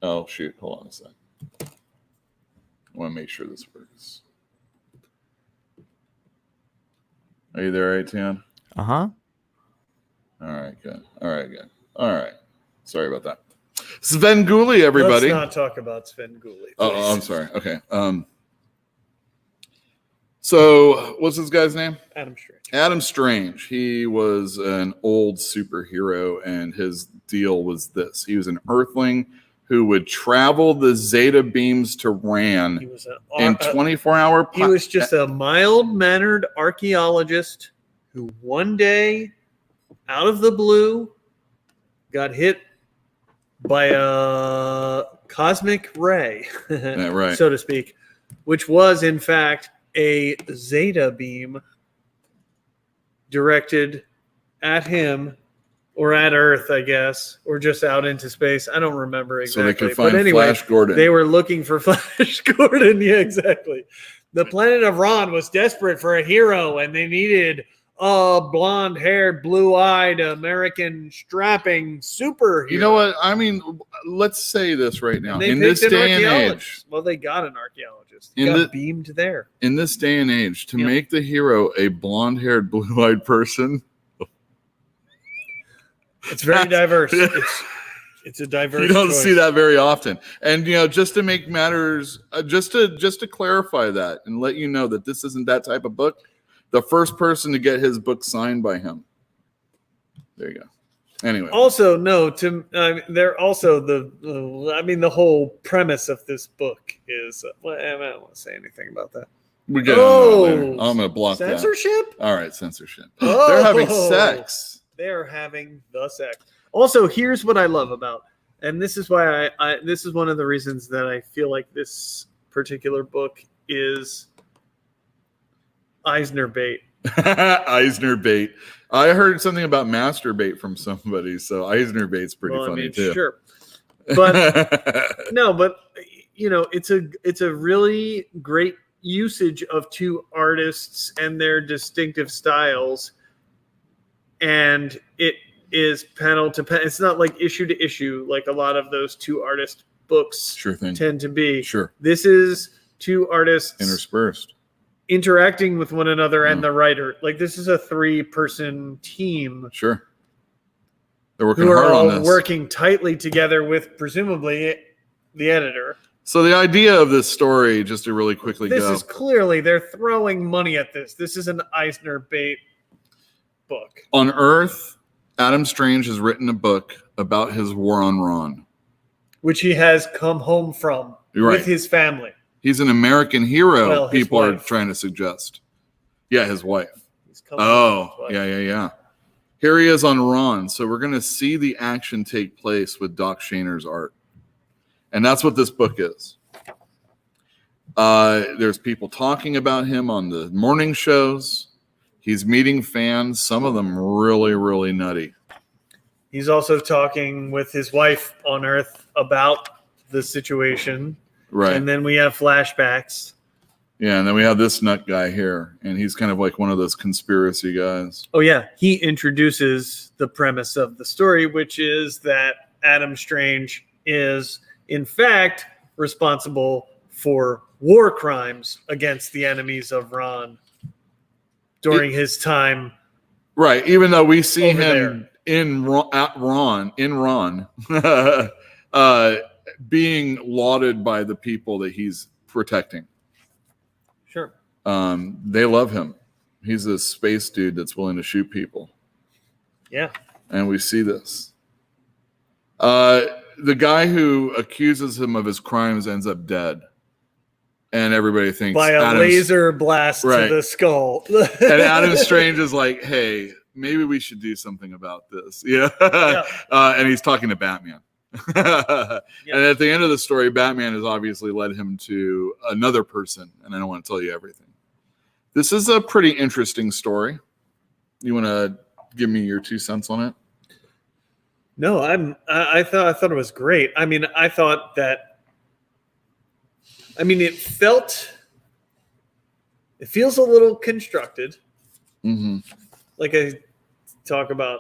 oh shoot, hold on a sec. I want to make sure this works. Are you there, ATN? Uh-huh. All right, good. All right. Sorry about that. Svengoolie, everybody. Let's not talk about Svengoolie. Oh, I'm sorry. Okay. So what's this guy's name? Adam Strange. Adam Strange. He was an old superhero, and his deal was this. He was an Earthling who would travel the Zeta beams to Ran He was in 24-hour. He was just a mild-mannered archaeologist who one day, out of the blue, got hit by a cosmic ray, Yeah, right. so to speak, which was in fact a Zeta beam directed at him or at Earth, I guess, or just out into space. I don't remember exactly. So they could find but anyway, Flash Gordon. They were looking for Flash Gordon. Yeah, exactly. The planet of Ron was desperate for a hero, and they needed a blonde-haired, blue-eyed, American strapping superhero. You know what? I mean, let's say this right now. And they In picked this an day and archaeologist. age, Well, they got an archaeologist. In Got the- beamed there. in this day and age, to Yeah. make the hero a blonde-haired, blue-eyed person, It's very diverse. It's a diverse. you don't choice. see that very often. And just to make matters, just to clarify that and let you know that this isn't that type of book. The first person to get his book signed by him. There you go. Anyway, Also, no. They're also the whole premise of this book is. Well, I don't want to say anything about that. we get on that later. Oh, I'm going to block Censorship. that. All right, censorship. Oh. They're having sex. They are having the sex. Also, here's what I love about, and this is why this is one of the reasons that I feel like this particular book is Eisner bait. Eisner bait. I heard something about masturbate from somebody, so Eisner bait's pretty funny too. Sure, but no, but it's a really great usage of two artists and their distinctive styles, and it is panel to panel. It's not like issue to issue like a lot of those two artist books Sure thing. tend to be. Sure. This is two artists Interspersed. interacting with one another and the writer. Like this is a 3-person team Sure. They're working who are hard on all this. working tightly together with presumably the editor. So the idea of this story, just to really quickly This go. is clearly they're throwing money at this. This is an Eisner bait book. On Earth, Adam Strange has written a book about his war on Ron. Which he has come home from You're right. with his family. He's an American hero, Well, his people are wife. trying to suggest. Yeah, his wife. He's come home Oh, with his wife. yeah. Here he is on Ron. So we're going to see the action take place with Doc Shaner's art. And that's what this book is. There's people talking about him on the morning shows. He's meeting fans, some of them really, really nutty. He's also talking with his wife on Earth about the situation. Right. And then we have flashbacks. Yeah, and then we have this nut guy here, and he's kind of like one of those conspiracy guys. Oh, yeah. He introduces the premise of the story, which is that Adam Strange is, in fact, responsible for war crimes against the enemies of Ron during his time. Right, even though we see Over him in Ron, being lauded by the people that he's protecting. Sure. They love him. He's a space dude that's willing to shoot people. Yeah. And we see this. The guy who accuses him of his crimes ends up dead. And everybody thinks By a laser blast Right. to the skull. And Adam Strange is like, hey, maybe we should do something about this. Yeah. And he's talking to Batman. And at the end of the story, Batman has obviously led him to another person. And I don't want to tell you everything. This is a pretty interesting story. You want to give me your 2 cents on it? No, I thought it was great. I mean, I thought that. I mean, it feels a little constructed. Mm-hmm. Like I talk about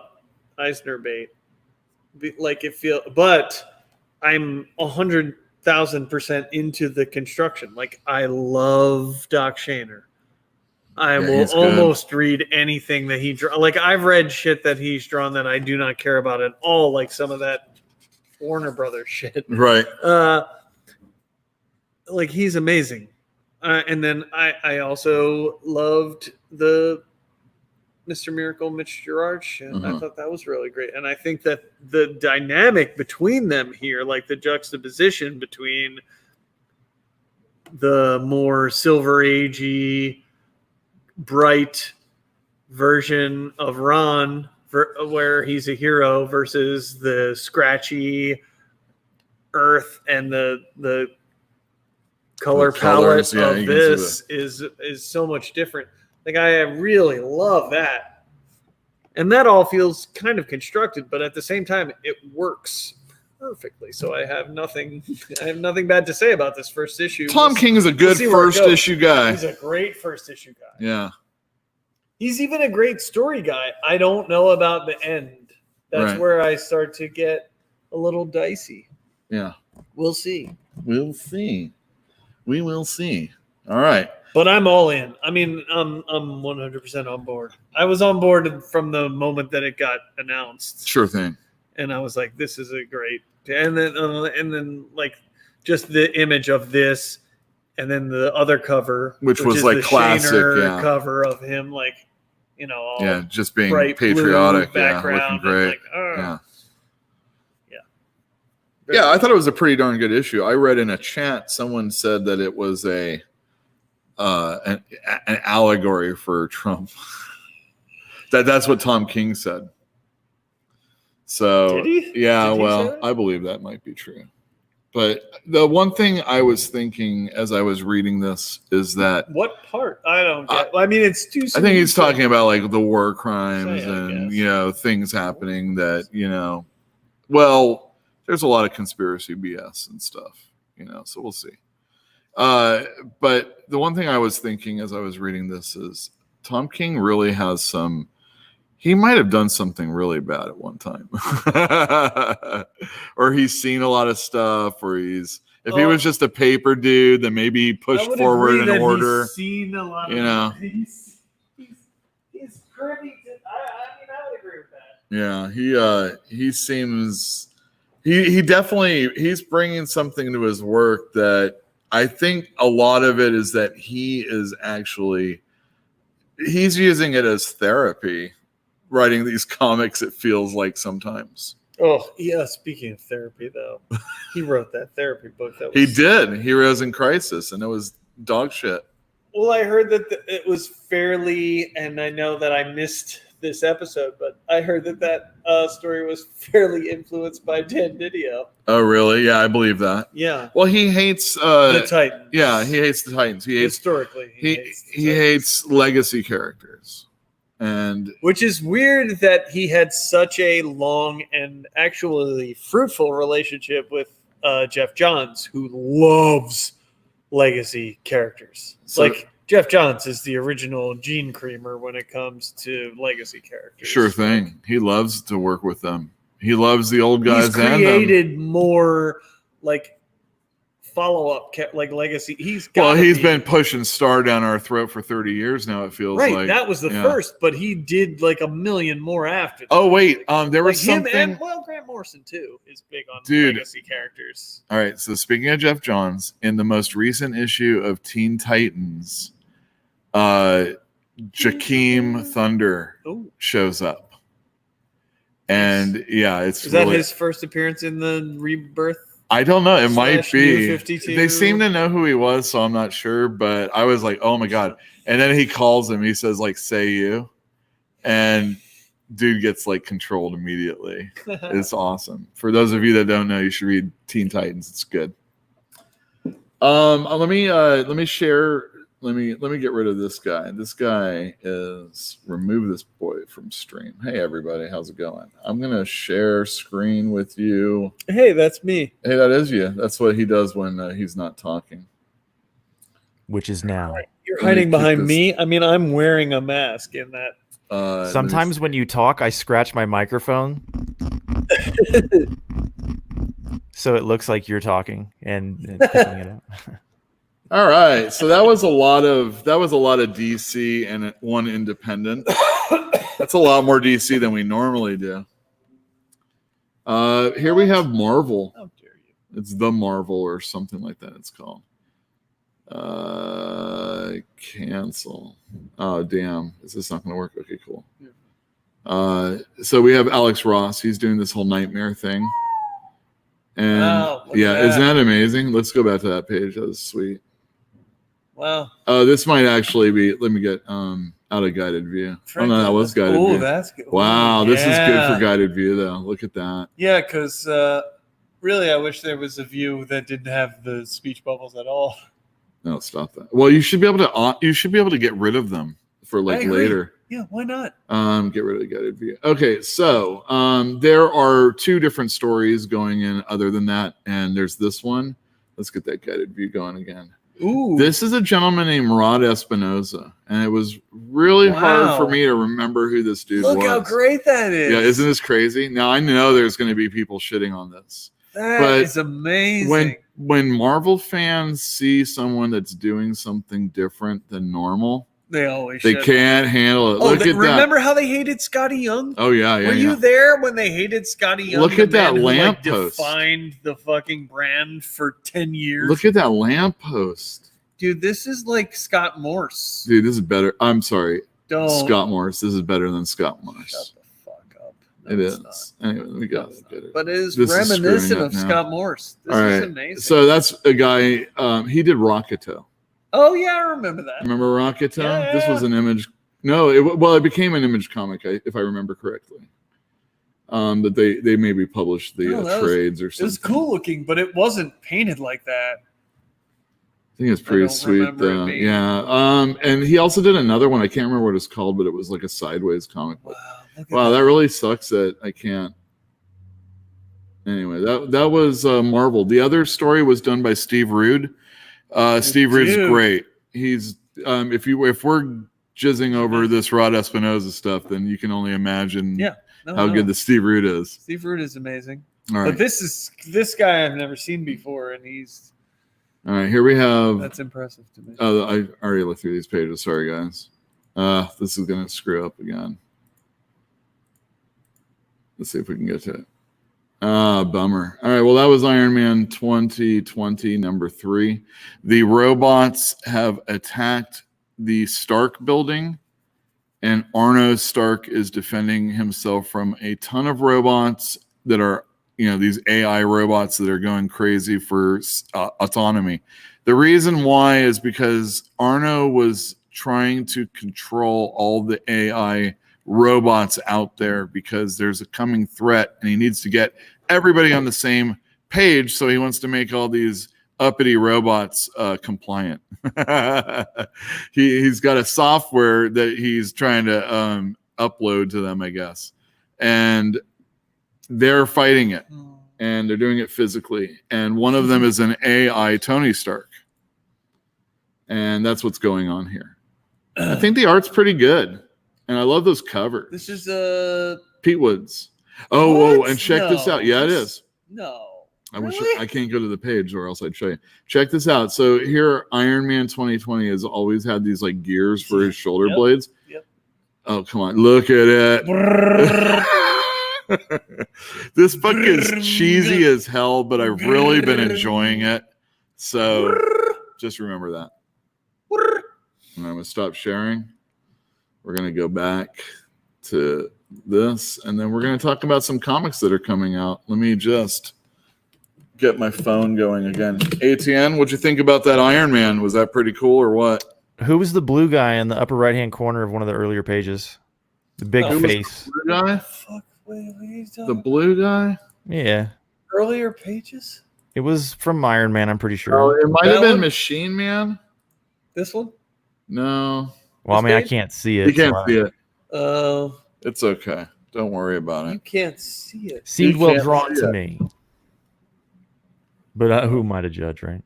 Eisner bait, like it feel, but I'm 100,000% into the construction. Like I love Doc Shaner. I will he's good. almost read anything that he draw. Like I've read shit that he's drawn that I do not care about at all. Like some of that Warner Brothers shit. Right. Like he's amazing. And then I also loved the Mr. Miracle, Mitch Gerard shit. I thought that was really great. And I think that the dynamic between them here, like the juxtaposition between the more Silver Agey, bright version of Ron, where he's a hero, versus the scratchy earth and the color palette of this is so much different. Like I really love that, and that all feels kind of constructed, but at the same time, it works perfectly. So I have nothing bad to say about this first issue. Tom King is a good first issue guy. He's a great first issue guy. Yeah, he's even a great story guy. I don't know about the end. That's where I start to get a little dicey. Yeah, we'll see. We'll see. We will see. All right. But I'm all in. I mean, I'm 100% on board. I was on board from the moment that it got announced. Sure thing. And I was like, this is a great. And then like just the image of this, and then the other cover, which was like classic cover of him, like, you know, all just being patriotic, background, looking great, like, yeah. I thought it was a pretty darn good issue. I read in a chat someone said that it was an allegory for Trump. that's what Tom King said. So did he? Yeah, did he well, I believe that might be true. But the one thing I was thinking as I was reading this is that what part? I don't get. I mean, it's too. I think he's talking about like the war crimes and things happening that well. There's a lot of conspiracy BS and stuff, so we'll see. But the one thing I was thinking as I was reading this is Tom King really has he might have done something really bad at one time. Or he's seen a lot of stuff, or if he was just a paper dude, then maybe he pushed forward an order. He's seen a lot of he's privy to, I would agree with that. Yeah, he seems... He definitely, he's bringing something to his work that I think a lot of it is that he's using it as therapy, writing these comics, it feels like sometimes. Oh, yeah. Speaking of therapy, though, he wrote that therapy book. He did. Heroes in Crisis, and it was dog shit. Well, I heard that it was fairly, and I know that I missed this episode, but I heard that story was fairly influenced by Dan Didio. Oh, really? Yeah, I believe that. Yeah. Well, he hates the Titans. Yeah, he hates the Titans. He hates historically. He hates legacy characters, and which is weird that he had such a long and actually fruitful relationship with Jeff Johns, who loves legacy characters. Jeff Johns is the original Gene Creamer when it comes to legacy characters. Sure thing. He loves to work with them. He loves the old guys. He's created more like follow-up like legacy. He's been pushing Star down our throat for 30 years now, it feels like. Right, that was the first, but he did like a million more after that. Oh, wait. There was something... Him and, Grant Morrison, too, is big on legacy characters. All right, so speaking of Jeff Johns, in the most recent issue of Teen Titans, Jakeem Thunder shows up. And, it's Is that his first appearance in the Rebirth? I don't know. It might be. 52. They seem to know who he was, so I'm not sure. But I was like, oh my God. And then he calls him. He says, like, say you. And dude gets, like, controlled immediately. It's awesome. For those of you that don't know, you should read Teen Titans. It's good. Let me share let me get rid of this guy. This guy is remove this boy from stream. Hey everybody, how's it going? I'm gonna share screen with you. Hey, that's me. Hey, that is you. That's what he does when he's not talking. Which is now. You're Let me hiding keep behind this- me. I mean, I'm wearing a mask in that. Sometimes when you talk, I scratch my microphone, so it looks like you're talking and picking it up. All right, so that was a lot of DC and one independent. That's a lot more DC than we normally do. Here we have Marvel. How dare you? It's the Marvel or something like that. It's called. Cancel. Oh damn! Is this not going to work? Okay, cool. So we have Alex Ross. He's doing this whole nightmare thing. And Wow, look yeah, at that. isn't that amazing? Let's go back to that page. That was sweet. Wow. This might actually be. Let me get out of guided view. Oh no, that was guided Oh, view. that's good. Wow, this is good Yeah. for guided view though. Look at that. Yeah, because really, I wish there was a view that didn't have the speech bubbles at all. No, stop that. Well, you should be able to. You should be able to get rid of them for I like agree. later. Yeah, why not? Get rid of the guided view. Okay, so there are two different stories going in other than that, and there's this one. Let's get that guided view going again. Ooh. This is a gentleman named Rod Espinoza, and it was really hard for Wow. me to remember who this dude Look was. how great that is. Yeah, isn't this crazy? Now I know there's going to be people shitting on this. That but is amazing. When Marvel fans see someone that's doing something different than normal, They always they should. can't handle it. Oh, Look at that. remember how they hated Scotty Young? Oh yeah, yeah. Were yeah. you there when they hated Scotty Young? Look the at that man who, lamppost. defined the fucking brand for 10 years. Look at that lamppost. Dude, this is like Scott Morse. Dude, this is better. I'm sorry, Don't Scott Morse. This is better than Scott Morse. shut the fuck up. No, It it's is. Anyway, let me go. Get it. But it is This is reminiscent screwing up of now. Scott Morse. This All is right. amazing. So that's a guy. He did Rocketo. Oh yeah, I remember that. Remember Rocketo? Yeah. This was an Image. No, it became an Image comic, if I remember correctly. But they maybe published the No, that was- trades or It something. was cool looking, but it wasn't painted like that. I think it's pretty don't sweet remember it though. being- Yeah. And he also did another one. I can't remember what it's called, but it was like a sideways comic book. Wow. Look at Wow, that really sucks that I can't. Anyway, that was Marvel. The other story was done by Steve Rude. Steve Rude's Dude. great. He's if we're jizzing over this Rod Espinoza stuff, then you can only imagine Yeah. No, how no. good the Steve Rude is. Steve Rude is amazing. All right, But this guy I've never seen before, and all right. Here we have. that's impressive to me. Oh, I already looked through these pages. Sorry, guys. This is gonna screw up again. Let's see if we can get to it. Bummer. All right. Well, that was Iron Man 2020, number 3. The robots have attacked the Stark building, and Arno Stark is defending himself from a ton of robots that are, these AI robots that are going crazy for autonomy. The reason why is because Arno was trying to control all the AI robots out there because there's a coming threat and he needs to get everybody on the same page. So he wants to make all these uppity robots compliant. He's got a software that he's trying to upload to them, I guess. And they're fighting it and they're doing it physically. And one of them is an AI Tony Stark. And that's what's going on here. I think the art's pretty good. And I love those covers. This is Pete Woods. Oh, What? and check this No, out. Yeah, it this- is. no. I wish Really? I can't go to the page or else I'd show you. Check this out. So here, Iron Man 2020 has always had these like gears for his shoulder Yep. blades. Yep. Oh, come on. Look at it. This book is cheesy as hell, but I've really been enjoying it. So just remember that. And I'm going to stop sharing. We're going to go back to this, and then we're going to talk about some comics that are coming out. Let me just get my phone going again. ATN, what'd you think about that Iron Man? Was that pretty cool or what? Who was the blue guy in the upper right-hand corner of one of the earlier pages? The big Who was the face. Blue guy? Fuck, wait, what are you talking The blue guy? Yeah. earlier pages? It was from Iron Man, I'm pretty sure. Oh, it might have That been one? Machine Man. This one? No. Well, I mean, I can't see it. You can't so see it. Oh, It's okay. Don't worry about you it. can't see it. Seemed You well can't drawn see to it. me. But who am I to judge, right?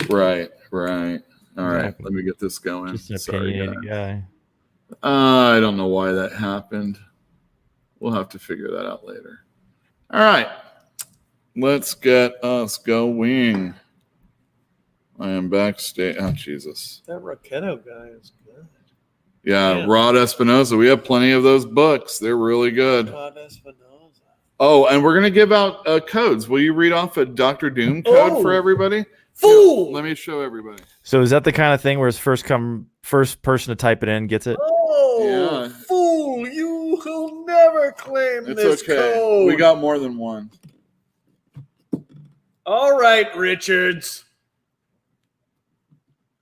Right. All right. Exactly. Let me get this going. Just an Sorry, opinionated guy. I don't know why that happened. We'll have to figure that out later. All right. Let's get us going. I am backstage. Oh, Jesus. That Raquetto guy is good. Yeah, Yeah. Rod Espinoza. We have plenty of those books. They're really good. Rod Espinoza. Oh, and we're going to give out codes. Will you read off a Dr. Doom code for everybody? Fool! Here, let me show everybody. So is that the kind of thing where it's first person to type it in gets it? Oh, Yeah. fool! You will never claim It's this okay. code. We got more than one. All right, Richards.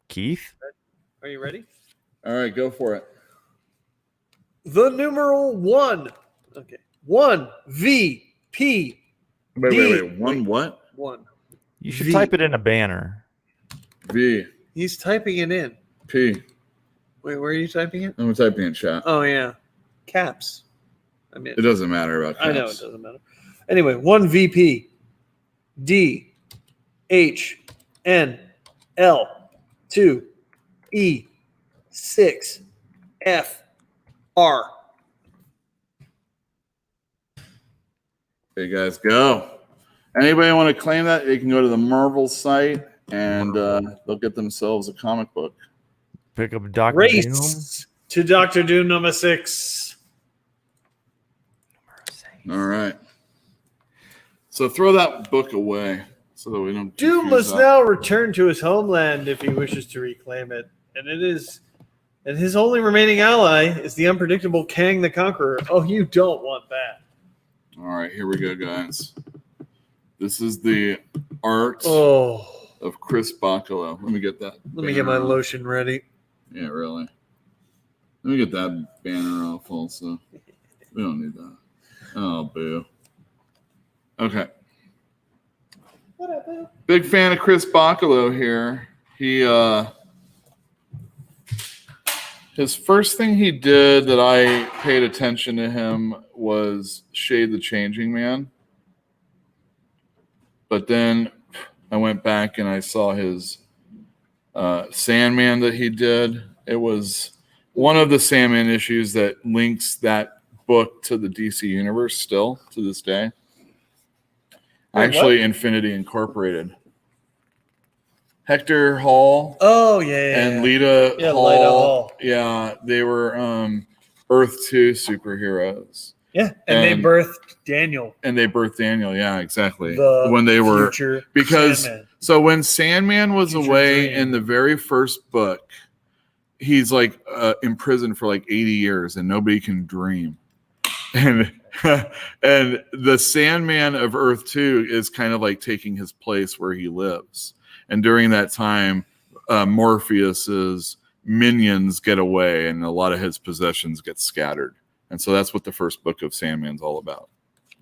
Keith? Are you ready? All right, go for it. The numeral 1. Okay. 1 V P. Wait. One what? 1. You should V. type it in a banner. V. He's typing it in. P. Wait, where are you typing it? I'm typing in chat. Oh yeah, caps. I mean, It doesn't matter about caps. I know it doesn't matter. Anyway, 1 VP D H N L 2 E 6 F R. There you guys go. Anybody want to claim that? They can go to the Marvel site and they'll get themselves a comic book. Pick up Dr. Doom. Race to Dr. Doom number 6. All right. So throw that book away so that we don't. Doom confuse must that. now return to his homeland if he wishes to reclaim it, and his only remaining ally is the unpredictable Kang the Conqueror. Oh, you don't want that. All right, here we go, guys. This is the art Oh, of Chris Bacalo. Let me get that. let me get my banner off. lotion ready. Yeah, really. Let me get that banner off also. We don't need that. Oh, boo. Okay. What up, Bill? Big fan of Chris Bacalo here. He his first thing he did that I paid attention to him was Shade the Changing Man. But then I went back and I saw his Sandman that he did. It was one of the Sandman issues that links that book to the DC universe still to this day. Wait, Actually, what? Infinity Incorporated. Hector Hall Oh yeah, and Lita Yeah, Hall. Lita Hall. Yeah, they were Earth 2 superheroes. yeah, and they and- birthed Daniel, And they birthed Daniel, yeah, exactly. the when they were future because Sandman. so when Sandman was Future away Dream. in the very first book, he's like imprisoned for like 80 years and nobody can dream. And and the Sandman of Earth 2 is kind of like taking his place where he lives. And during that time, Morpheus's minions get away and a lot of his possessions get scattered. And so that's what the first book of Sandman's all about.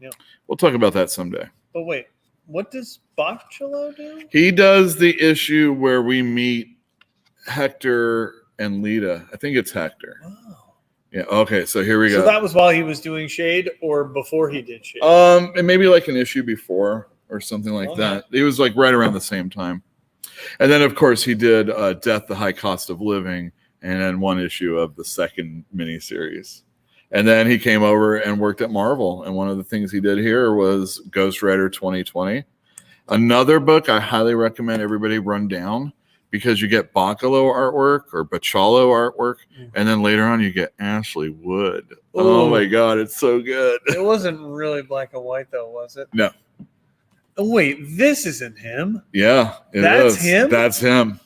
Yeah. We'll talk about that someday. But wait, what does Bacalo do? He does the issue where we meet Hector and Lita. I think it's Hector. Wow. Yeah. Okay. So here we So go. that was while he was doing Shade, or before he did Shade? And maybe like an issue before or something like Okay. that. It was like right around the same time. And then of course he did Death, the High Cost of Living, and then one issue of the second miniseries. And then he came over and worked at Marvel. And one of the things he did here was Ghost Rider 2020. Another book I highly recommend everybody run down because you get Bacalo artwork or Bacalo artwork. And then later on you get Ashley Wood. Oh Ooh. my God, it's so good. It wasn't really black and white, though, was it? No. Oh, wait, this isn't him. Yeah, it That's is. him? That's him.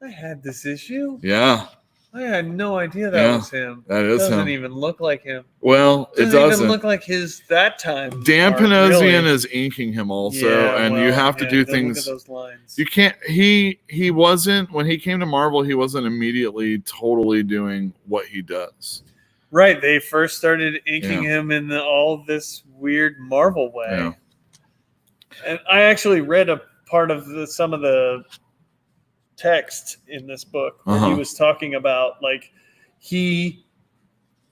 I had this issue. Yeah, I had no idea that Yeah, was him. that is Doesn't him. even look like him. Well, it Doesn't doesn't. even look like his that time. Dan art, Panosian really. is inking him also, Yeah, and you well, have to yeah, do then Look things. at those lines. You can't. He wasn't when he came to Marvel. He wasn't immediately totally doing what he does. Right, they first started inking Yeah. him in all this weird Marvel way. Yeah. And I actually read a part of some of the text in this book where he was talking about like he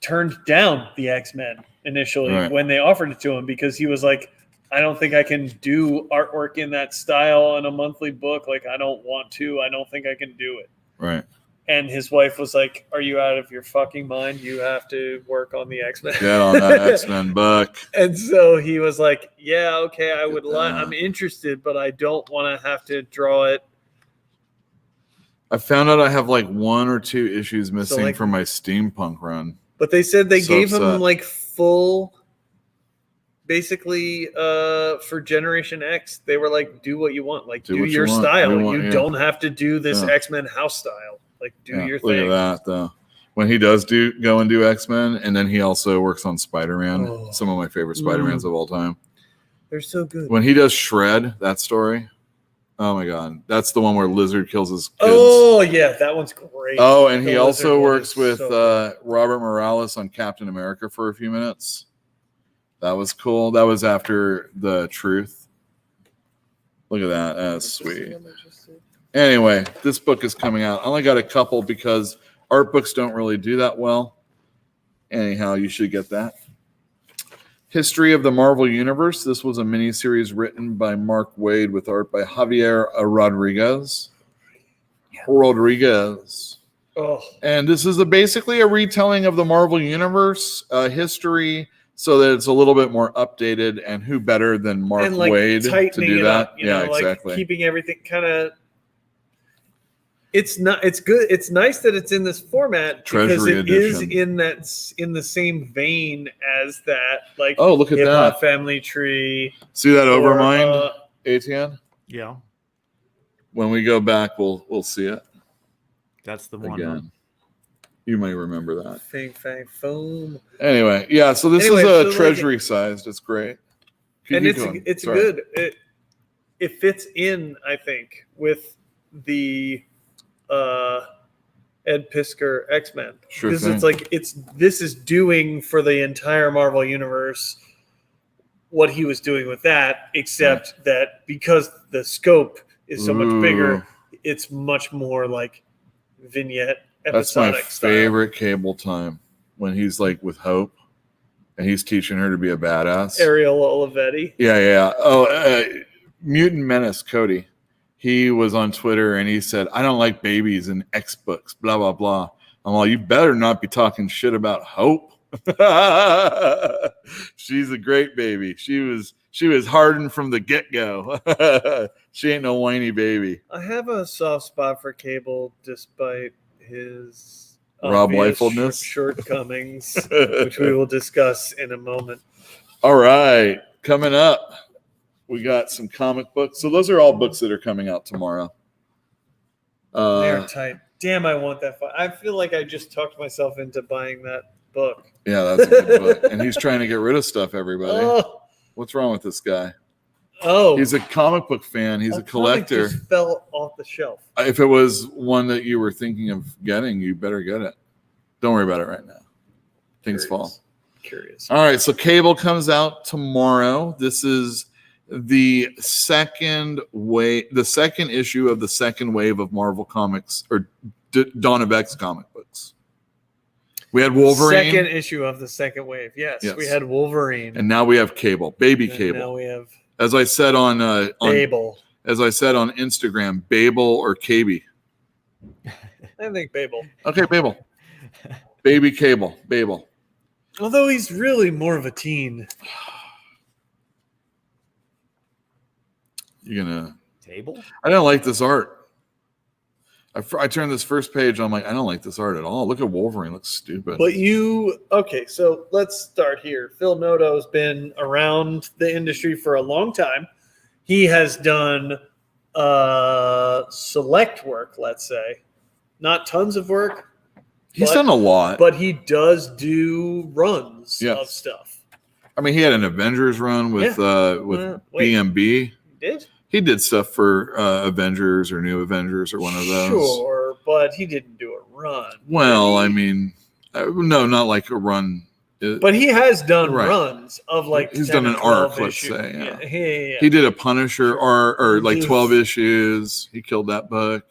turned down the X-Men initially when they offered it to him because he was like, I don't think I can do artwork in that style in a monthly book. Like, I don't want to. I don't think I can do it. Right. And his wife was like, are you out of your fucking mind? You have to work on the X-Men. Get on that X-Men book. And so he was like, yeah, okay, I would I'm interested, but I don't want to have to draw it. I found out I have like 1 or 2 issues missing like, from my steampunk run. But they said they gave him like full... Basically, for Generation X, they were like, do what you want. Like, do your style. You don't have to do this X-Men house style. Like, do your thing. Look at that, though. When he does go and do X-Men, and then he also works on Spider-Man. Some of my favorite Spider-Mans of all time. They're so good. When he does Shred, that story, oh my God. That's the one where Lizard kills his kids. Oh, yeah, that one's great. Oh, and he also works with Robert Morales on Captain America for a few minutes. That was cool. That was after the Truth. Look at that. That's sweet. Anyway, this book is coming out. I only got a couple because art books don't really do that well. Anyhow, you should get that. History of the Marvel Universe. This was a miniseries written by Mark Waid with art by Javier Rodriguez. Oh. And this is basically a retelling of the Marvel Universe history, so that it's a little bit more updated, and who better than Mark Waid to do that? Up, exactly. Keeping everything kind of. It's good. It's nice that it's in this format because it is in the same vein as that. Like, oh, look at that Family Tree. See that Overmind, Etienne? Yeah. When we go back, we'll see it. That's the one. Again. You might remember that. Fang Fang Foam. Anyway, yeah. So this is treasury sized. It's great. It's good. It fits in, I think, with the Ed Piskor X-Men. Sure because thing. It's like this is doing for the entire Marvel universe what he was doing with that, except that because the scope is so much bigger, it's much more like vignette. That's my favorite Cable time when he's like with Hope and he's teaching her to be a badass. Ariel Olivetti. Yeah. Oh, Mutant Menace Cody. He was on Twitter and he said, I don't like babies in X books, blah, blah, blah. I'm like, you better not be talking shit about Hope. She's a great baby. She was hardened from the get-go. She ain't no whiny baby. I have a soft spot for Cable despite his Rob Liefeldness shortcomings, which we will discuss in a moment. All right, coming up, we got some comic books. So those are all books that are coming out tomorrow. They're tight. Damn, I want that. I feel like I just talked myself into buying that book. Yeah, that's a good book. And he's trying to get rid of stuff, everybody. Oh. What's wrong with this guy? Oh, he's a comic book fan. He's a collector. Just fell off the shelf. If it was one that you were thinking of getting, you better get it. Don't worry about it right now. Things fall. Curious. All right, so Cable comes out tomorrow. This is the second issue of the second wave of Marvel Comics or Dawn of X comic books. We had Wolverine. Second issue of the second wave. Yes. We had Wolverine. And now we have Cable. Baby Cable. Now we have as I said on Babel. As I said on Instagram, Babel or Caby. I think Babel. Okay, Babel. Baby Cable. Babel. Although he's really more of a teen. You're gonna Table? I don't like this art. I turned this first page. I'm like, I don't like this art at all. Look at Wolverine. Looks stupid. But okay, so let's start here. Phil Noto's been around the industry for a long time. He has done select work, let's say. Not tons of work. He's done a lot. But he does do runs of stuff. I mean, he had an Avengers run with BMB. He did? He did stuff for Avengers or New Avengers or one of those. Sure, but he didn't do a run. Well, I mean, no, not like a run. But he has done runs of like he's done an arc, let's say. Yeah. He did a Punisher or like 12 issues. He killed that book.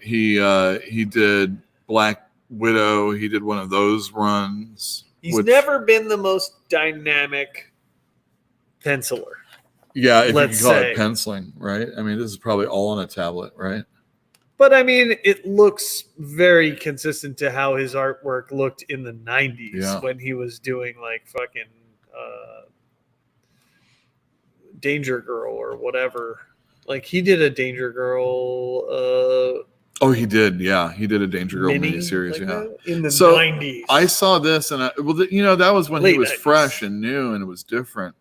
He did Black Widow. He did one of those runs. He's never been the most dynamic penciler. Yeah, if let's you can call say. it penciling, right? I mean, this is probably all on a tablet, right? But I mean, it looks very consistent to how his artwork looked in the 90s when he was doing like fucking Danger Girl or whatever. Like he did a Danger Girl. Oh, he did. Yeah, he did a Danger Girl miniseries. Like in the 90s. I saw this, and that was when he was 90s. fresh and new, and it was different.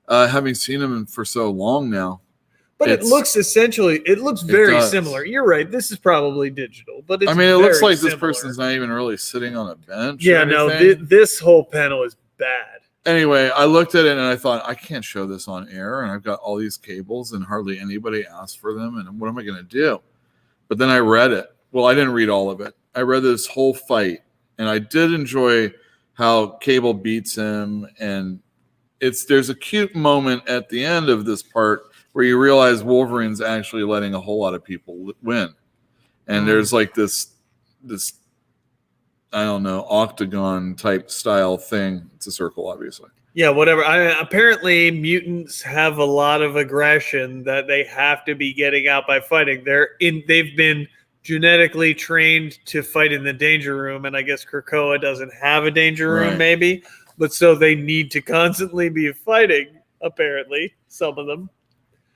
Having seen him for so long now. But it looks very similar. You're right. This is probably digital, but it's it looks like similar. this person's not even really sitting on a bench. Yeah, no, this whole panel is bad. Anyway, I looked at it and I thought, I can't show this on air, and I've got all these cables, and hardly anybody asked for them, and what am I going to do? But then I read it. Well, I didn't read all of it. I read this whole fight, and I did enjoy how Cable beats him, and there's a cute moment at the end of this part where you realize Wolverine's actually letting a whole lot of people win. And there's like this, I don't know, octagon type style thing. It's a circle, obviously. Yeah, whatever. Apparently, mutants have a lot of aggression that they have to be getting out by fighting. They've been genetically trained to fight in the danger room, and I guess Krakoa doesn't have a danger room, maybe. But so they need to constantly be fighting, apparently, some of them.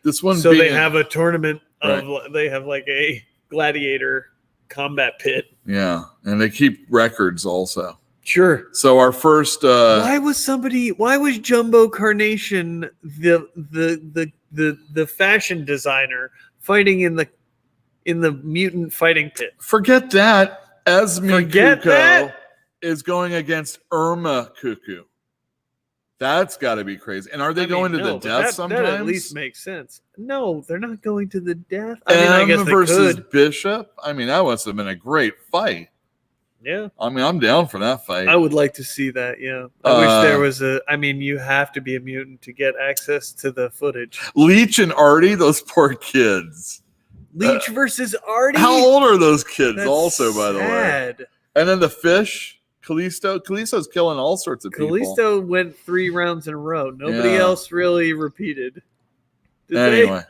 This one, so they have a tournament of they have like a gladiator combat pit. Yeah, and they keep records also. Sure. So our first why was Jumbo Carnation the fashion designer fighting in the mutant fighting pit? Forget that. Esme Cuckoo is going against Irma Cuckoo. That's got to be crazy. And are they going to the death sometimes? That at least makes sense. No, they're not going to the death. I guess versus Bishop. I mean, that must have been a great fight. Yeah. I mean, I'm down for that fight. I would like to see that, yeah. I wish there was you have to be a mutant to get access to the footage. Leech and Artie, those poor kids. Leech versus Artie? How old are those kids That's also, by the way? And then the fish. Callisto's killing all sorts of people. Callisto went 3 rounds in a row. Nobody else really repeated. Anyway,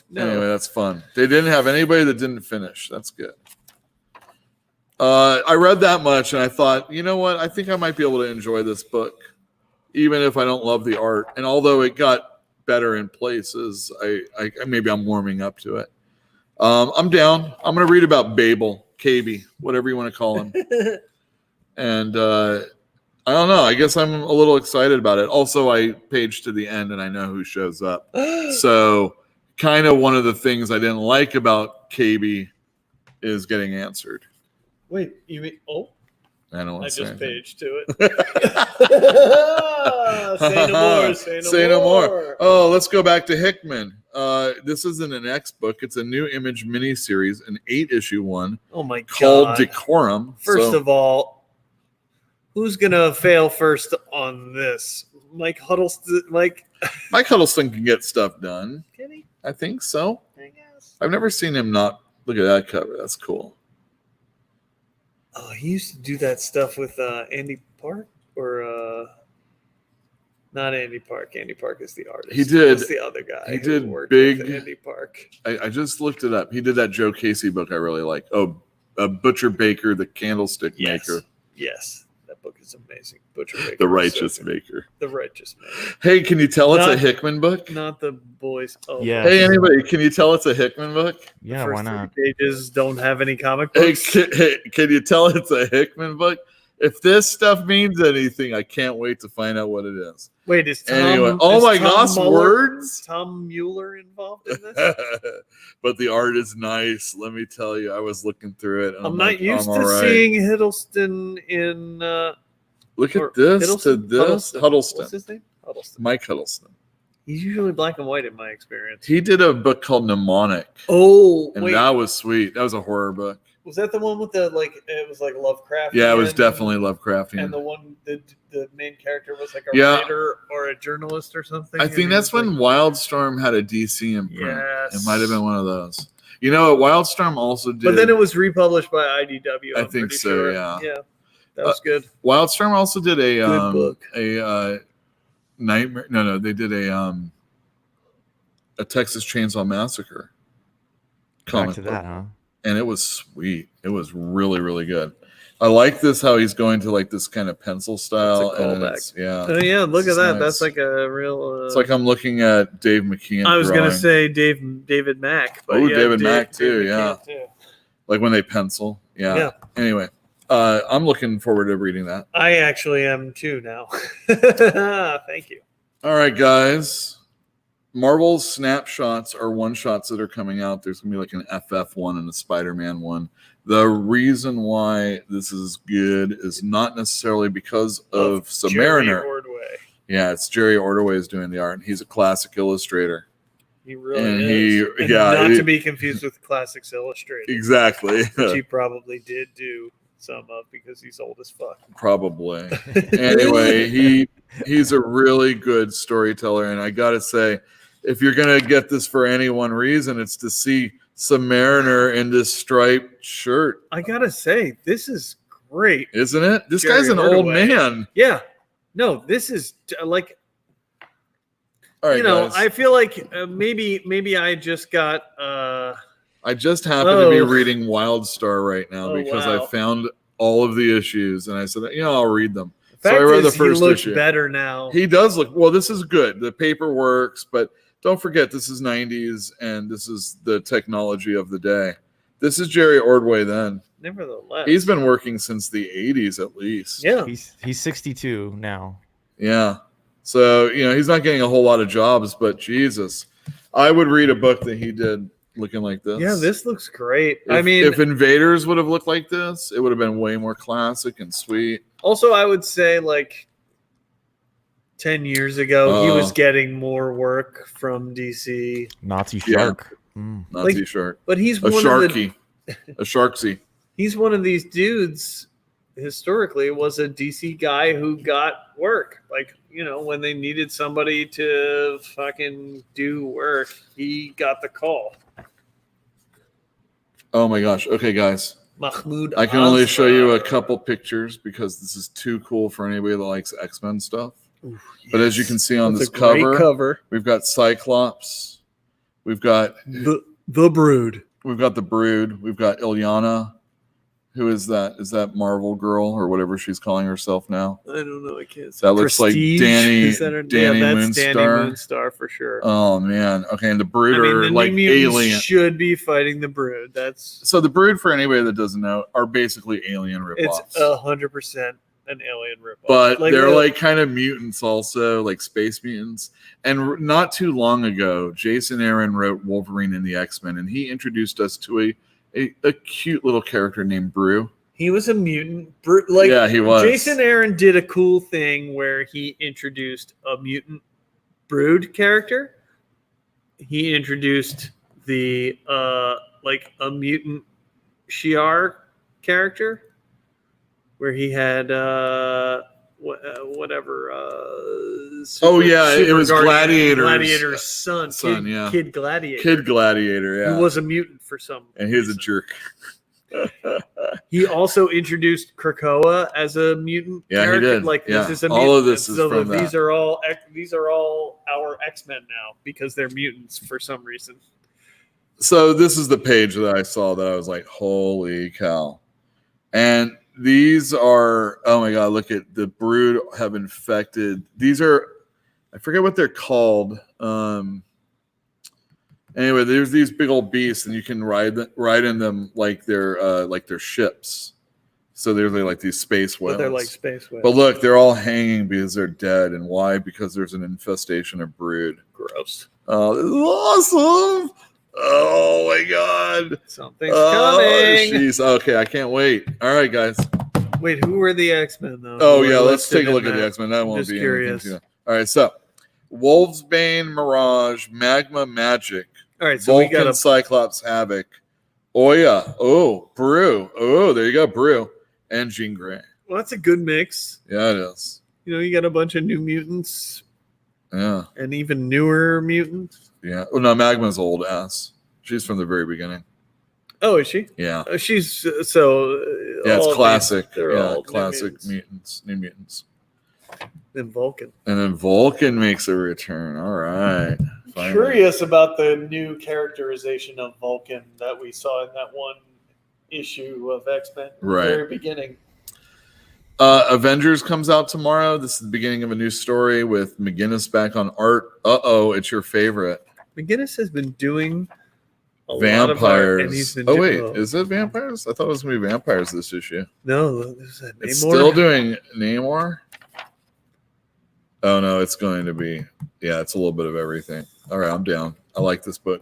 No. That's fun. They didn't have anybody that didn't finish. That's good. I read that much and I thought, you know what? I think I might be able to enjoy this book, even if I don't love the art. And although it got better in places, I maybe I'm warming up to it. I'm down. I'm going to read about Babel, KB, whatever you want to call him. And I don't know. I guess I'm a little excited about it. Also, I paged to the end and I know who shows up. So kind of one of the things I didn't like about KB is getting answered. Wait, you mean I don't want to say just anything. paged to it. Say no more. Say no more. Oh, let's go back to Hickman. This isn't an X book. It's a new Image miniseries, an 8-issue one. Oh my god! Called Decorum. First of all, who's gonna fail first on this? Mike Huddleston. Mike Huddleston can get stuff done. Can he? I think so. I guess. I've never seen him not look at that cover. That's cool. Oh, he used to do that stuff with Andy Park, or not Andy Park. Andy Park is the artist. He did. That's the other guy. He did worked big with Andy Park. I just looked it up. He did that Joe Casey book I really like. Oh, Butcher Baker, the Candlestick Maker. Yes, that book is amazing. Butcher Baker, the Righteous Maker. The Righteous Maker. Hey, can you tell it's a Hickman book? Not the boys. Oh, yeah. Hey, anybody, can you tell it's a Hickman book? Yeah, why not? Pages don't have any comic Hey, books. can you tell it's a Hickman book? If this stuff means anything, I can't wait to find out what it is. Wait, is Tom? Anyway, words. Tom Mueller involved in this? But the art is nice. Let me tell you, I was looking through it. And I'm not used to seeing Hiddleston in. Look at this. Huddleston. What's his name? Huddleston. Mike Huddleston. He's usually black and white in my experience. He did a book called Mnemonic. Oh, and that was sweet. That was a horror book. Was that the one with the it was like Lovecraft? Yeah, it was definitely Lovecraftian. And the one the main character was like a writer or a journalist or something. I think that's when Wildstorm had a DC imprint. Yes. It might have been one of those. You know, Wildstorm also did. But then it was republished by IDW. I I'm think pretty so. sure. Yeah. Yeah, that was good. Wildstorm also did a book. Nightmare. No, they did a Texas Chainsaw Massacre Back comic to book, that, huh? and it was sweet. It was really, really good. I like this how he's going to like this kind of pencil style, That's a and callback. it's yeah. Oh yeah, look This at is that. nice. That's like a real. It's like I'm looking at Dave McKeon. I was gonna drawing. say David Mack. But Oh, yeah, David Mack too. Dave Yeah, McKeon, too. like when they pencil. Yeah. Yeah. Anyway, I'm looking forward to reading that. I actually am too now. Thank you. All right, guys. Marvel's snapshots are one-shots that are coming out. There's going to be like an FF one and a Spider-Man one. The reason why this is good is not necessarily because of Submariner. Jerry Ordway. Yeah, it's Jerry Ordway is doing the art, and he's a classic illustrator. He really And is. And not to be confused with Classics Illustrated, Exactly. which he probably did do some of because he's old as fuck. Probably. Anyway, he's a really good storyteller, and I got to say, if you're going to get this for any one reason, it's to see Submariner in this striped shirt. I gotta say, this is great. Isn't it? This Jerry guy's an old Ordway. man. Yeah. No, this is like, All right, you know, guys. I feel like maybe I just got I just happen to be reading Wildstar right now because wow. I found all of the issues, and I said, I'll read them. the fact So I read the is first he looks issue. better now. He does look well. This is good. The paper works, but don't forget this is 90s, and this is the technology of the day. This is Jerry Ordway. Then Nevertheless, he's been working since the 80s at least. yeah. He's 62 now. Yeah. So he's not getting a whole lot of jobs, but Jesus, I would read a book that he did looking like this. Yeah, this looks great. If Invaders would have looked like this, it would have been way more classic and sweet. Also, I would say like 10 years ago, he was getting more work from DC. Nazi Yeah. shark. Nazi shark. But he's A one sharky. of A sharksy. he's one of these dudes historically was a DC guy who got work. Like, when they needed somebody to fucking do work, he got the call. Oh my gosh. Okay, guys. Mahmoud I can only show you a Asghar. couple pictures because this is too cool for anybody that likes X-Men stuff. Ooh, But as you can see on That's this a great cover, we've got Cyclops, we've got the Brood. we've got the Brood, we've got Ilyana. Who is that? Is that Marvel Girl or whatever she's calling herself now? I don't know. I can't. That looks like Danny- Is that her- Danny that's Danny Moonstar. Moonstar for sure. Oh man. Okay, and the Brood I mean, are the like New Mutants alien. should be fighting the Brood. That's So the Brood, for anybody that doesn't know, are basically alien ripoffs. it's 100% an alien ripoff. But they're the- like kind of mutants also, like space mutants. And not too long ago, Jason Aaron wrote Wolverine and the X-Men, and he introduced us to a cute little character named Brew. he was a mutant. Yeah, he was. Jason Aaron did a cool thing where he introduced a mutant Brood character. He introduced the like a mutant Shi'ar character, where he had whatever. Oh, yeah, it was Guardian- Gladiator's Gladiator's son, son, yeah. Kid Gladiator. Kid Gladiator, yeah. Who was a mutant for some and he's a reason. jerk. He also introduced Krakoa as a mutant Yeah, he character. did. Like Yeah. this is a All mutant. of this is so from these that. are all our X-Men now because they're mutants for some reason. So this is the page that I saw that I was like, holy cow. And these are, oh my God, look at the Brood have infected. These are, I forget what they're called. Anyway, there's these big old beasts, and you can ride in them like they're ships. So they're like these space whales. But they're like space whales. But look, they're all hanging because they're dead. And why? Because there's an infestation of Brood. Gross. Oh, this is awesome. Oh my God. Something's coming. Jeez. Okay, I can't wait. All right, guys. Wait, who were the X-Men though? Oh Who yeah, were let's listed take a in look at the that? X-Men. That won't Just be curious. anything. All right, so Wolvesbane, Mirage, Magma, Magic, All right, so we Vulcan, got Cyclops, Havoc, Oya, Brew. Oh, there you go, Brew, and Jean Grey. well, that's a good mix. Yeah, it is. You got a bunch of new mutants Yeah, and even newer mutants. yeah. Oh no, Magma's old ass. She's from the very beginning. Oh, is she? Yeah. She's so. Yeah, it's all classic. They're Yeah, all classic mutants, New Mutants. Then Vulcan. And then Vulcan makes a return. All right. Finally. Curious about the new characterization of Vulcan that we saw in that one issue of X-Men at the very beginning. Avengers comes out tomorrow. This is the beginning of a new story with McGinnis back on art. It's your favorite. McGinnis has been doing a Vampires. lot of art, and he's been is it vampires? I thought it was going to be vampires this issue. No, there's a It's still doing Namor. Oh no, it's going to be. Yeah, it's a little bit of everything. All right, I'm down. I like this book.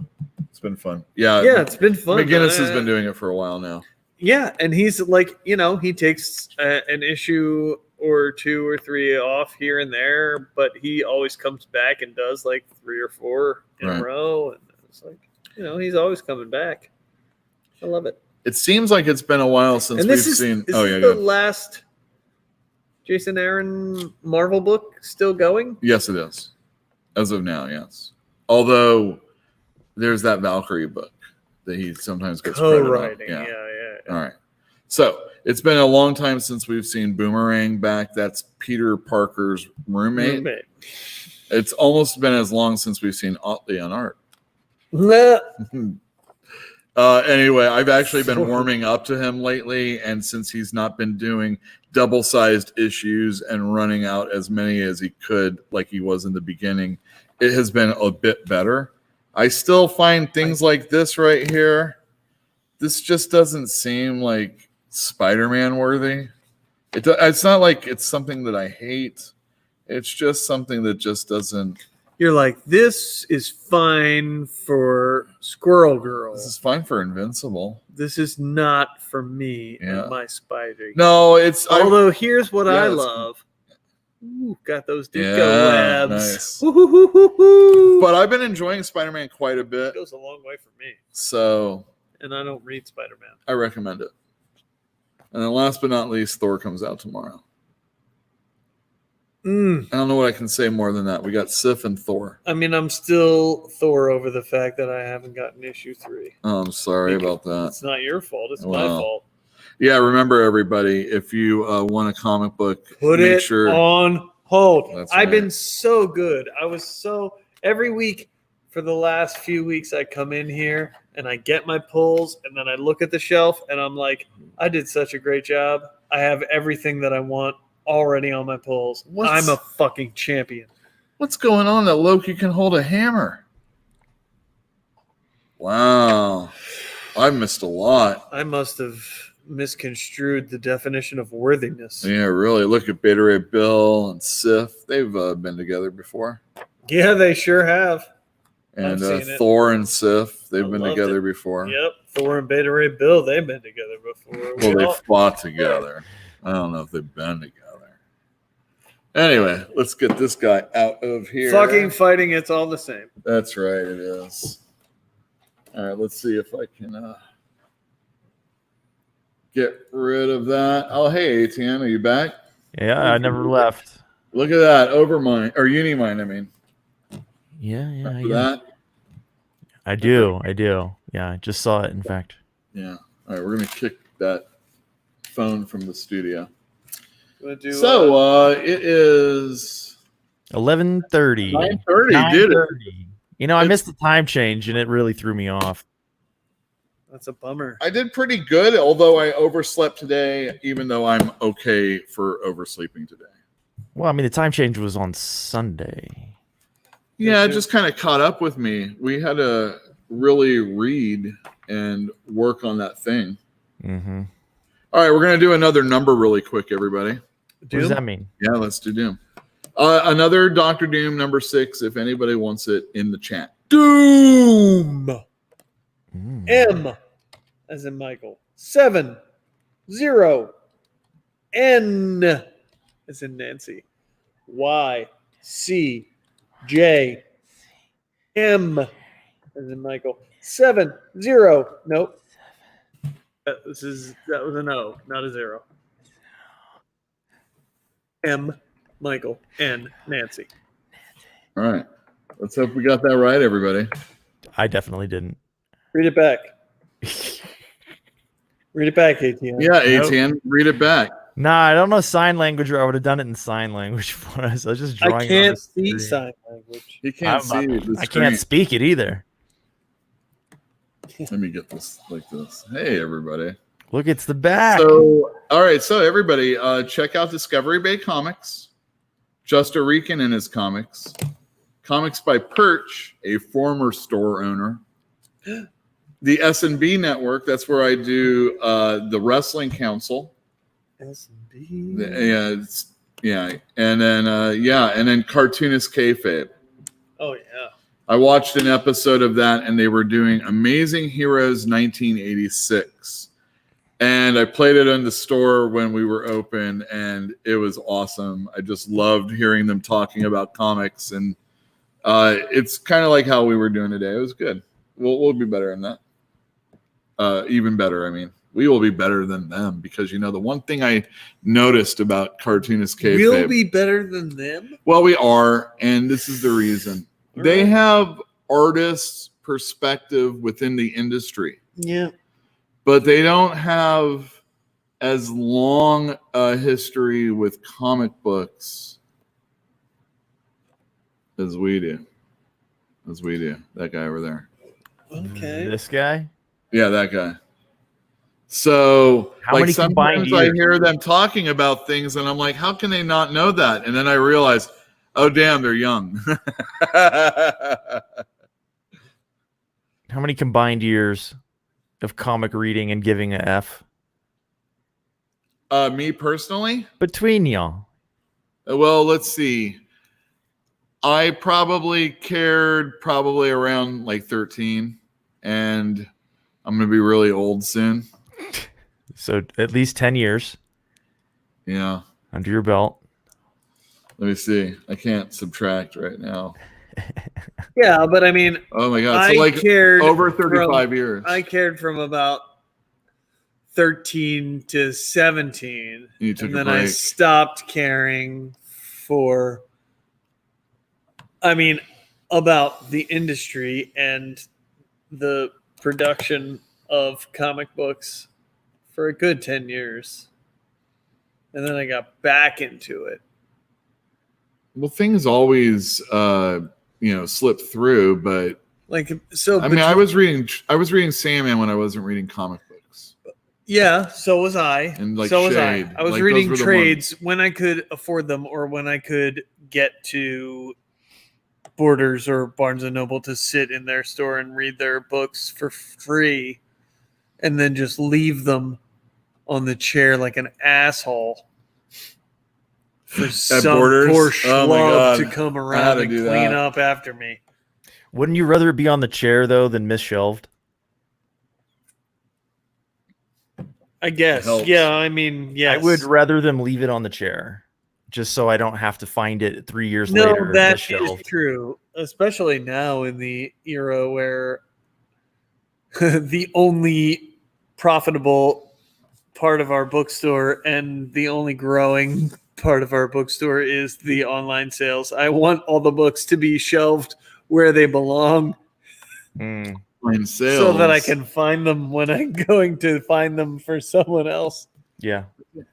It's been fun. Yeah, it's been fun. McGinnis has been doing it for a while now. Yeah, and he's like, he takes an issue or 2 or 3 off here and there, but he always comes back and does like 3 or 4 in a row, and it's like, he's always coming back. I love it. It seems like it's been a while since we've seen. Is the last Jason Aaron Marvel book still going? Yes, it is. As of now, yes. Although there's that Valkyrie book that he sometimes gets co-writing. Yeah. All right. So it's been a long time since we've seen Boomerang back. That's Peter Parker's roommate. It's almost been as long since we've seen Otley on art. Anyway, I've actually been warming up to him lately, and since he's not been doing double-sized issues and running out as many as he could like he was in the beginning, it has been a bit better. I still find things like this right here. This just doesn't seem like Spider-Man worthy. It's not like it's something that I hate. It's just something that just doesn't. You're like, this is fine for Squirrel Girl. This is fine for Invincible. This is not for me and my Spidey. No, it's. Although here's what I love. Ooh, got those Duco labs. Nice. Woo-hoo-hoo-hoo-hoo. But I've been enjoying Spider-Man quite a bit. It goes a long way for me. So. And I don't read Spider-Man. I recommend it. And then last but not least, Thor comes out tomorrow. I don't know what I can say more than that. We got Sif and Thor. I mean, I'm still Thor over the fact that I haven't gotten issue 3. Oh, I'm sorry about that. It's not your fault. It's my fault. Yeah, remember, everybody, if you want a comic book, make it on hold. I've been so good. Every week for the last few weeks, I come in here and I get my pulls, and then I look at the shelf and I'm like, I did such a great job. I have everything that I want already on my pulls. I'm a fucking champion. What's going on that Loki can hold a hammer? Wow. I missed a lot. I must have misconstrued the definition of worthiness. Yeah, really. Look at Beta Ray Bill and Sif. They've been together before. Yeah, they sure have. And Thor and Sif, they've been together before. Yep, Thor and Beta Ray Bill, they've been together before. Well, they fought together. I don't know if they've been together. Anyway, let's get this guy out of here. Fucking fighting, it's all the same. That's right, it is. All right, let's see if I can get rid of that. Oh, hey, ATN, are you back? Yeah, I never left. Look at that, Overmind, or Unimind, I mean. Yeah. That? I do. Yeah, I just saw it, in fact. Yeah. All right, we're going to kick that phone from the studio. It is 11:30. 9:30, did it? I missed the time change, and it really threw me off. That's a bummer. I did pretty good, although I overslept today, even though I'm okay for oversleeping today. Well, I mean, the time change was on Sunday. Yeah, it just kind of caught up with me. We had to really read and work on that thing. Mm-hmm. All right, we're going to do another number really quick, everybody. What does that mean? Yeah, let's do Doom. Another Dr. Doom, number 6, if anybody wants it in the chat. Doom! M, as in Michael. 7, 0. N, as in Nancy. Y, C, J, M, as in Michael. 7, 0. Nope. That was an O, not a 0. M, Michael, N, Nancy. All right. Let's hope we got that right, everybody. I definitely didn't. Read it back. Read it back, ATM. Yeah, Nope. ATN, read it back. Nah, I don't know sign language, or I would have done it in sign language for us. I was just drawing. I it on can't the see screen. sign language. He can't see the I screen. can't speak it either. Let me get this like this. Hey, everybody. Look, it's the back. So, all right. So, everybody, check out Discovery Bay Comics. Just a Rican and his comics. Comics by Perch, a former store owner. The S&B Network. That's where I do the Wrestling Council. S&B. Yeah. And then Cartoonist Kayfabe. Oh, yeah. I watched an episode of that, and they were doing Amazing Heroes 1986. And I played it in the store when we were open, and it was awesome. I just loved hearing them talking about comics, and it's kind of like how we were doing today. It was good. We'll be better than that. Even better, I mean. We will be better than them because, the one thing I noticed about Cartoonist Kayfabe. We'll be better than them? Well, we are, and this is the reason. They have artists' perspective within the industry. Yeah. But they don't have as long a history with comic books as we do. That guy over there. Okay. This guy? Yeah, that guy. So, How many sometimes combined I years? hear them talking about things, and I'm like, how can they not know that? And then I realize, oh, damn, they're young. How many combined years of comic reading and giving a F Me personally? between y'all? Well, let's see. I probably cared around like 13, and I'm going to be really old soon. So at least 10 years Yeah. under your belt. Let me see. I can't subtract right now. Yeah, but I mean, Oh my God. So I like cared over 35 years. I cared from about 13 to 17. You took And a then I break. stopped caring for, about the industry and the production of comic books for a good 10 years. And then I got back into it. Well, things always, slip through, but I was reading Sandman when I wasn't reading comic books. Yeah, so was I. And like so was Shade. I. I was Like, reading those were the trades when I could afford them or when I could get to Borders or Barnes and Noble to sit in their store and read their books for free and then just leave them on the chair like an asshole for some Borders? poor Oh my schlub God. to come I had around to and do clean that. up after me. Wouldn't you rather be on the chair, though, than misshelved? I guess. Helps. Yeah, I mean, yes. I would rather them leave it on the chair just so I don't have to find it 3 years No, later. that is misshelved. true, especially now in the era where the only profitable part of our bookstore and the only growing part of our bookstore is the online sales. I want all the books to be shelved where they belong Mm. In sales. so that I can find them when I'm going to find them for someone else. Yeah.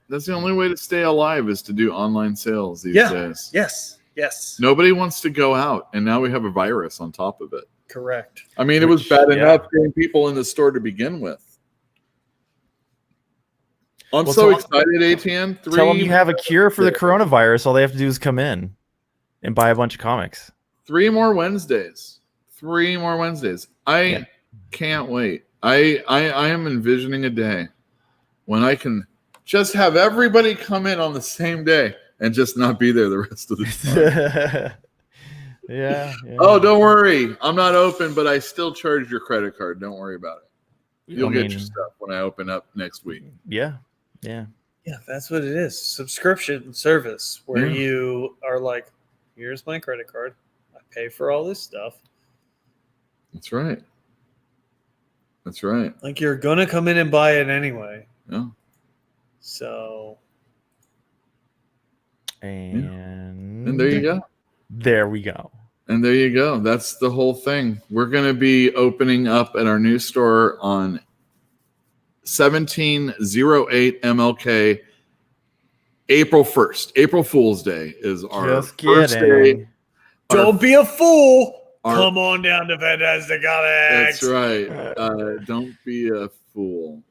That's the only way to stay alive is to do online sales these Yeah. days. Yes. Nobody wants to go out, and now we have a virus on top of it. Correct. I mean, it was Which, bad yeah. enough getting people in the store to begin with. I'm Well, so tell- excited, ATN. Tell them you have a cure for the coronavirus. All they have to do is come in and buy a bunch of comics. 3 more Wednesdays. 3 more Wednesdays. I can't wait. I am envisioning a day when I can just have everybody come in on the same day and just not be there the rest of the time. Yeah. Oh, don't worry. I'm not open, but I still charge your credit card. Don't worry about it. You'll get your stuff when I open up next week. Yeah. Yeah, that's what it is. Subscription service where Yeah. you are like, here's my credit card. I pay for all this stuff. That's right. That's right. Like you're gonna come in and buy it anyway. Yeah. So And And there you go. There we go. And there you go. That's the whole thing. We're going to be opening up at our new store on 1708 MLK April 1st. April Fool's Day is our Just first kidding. day. Don't be a fool. our- Come on down to Fantastic Comics. That's right. Don't be a fool.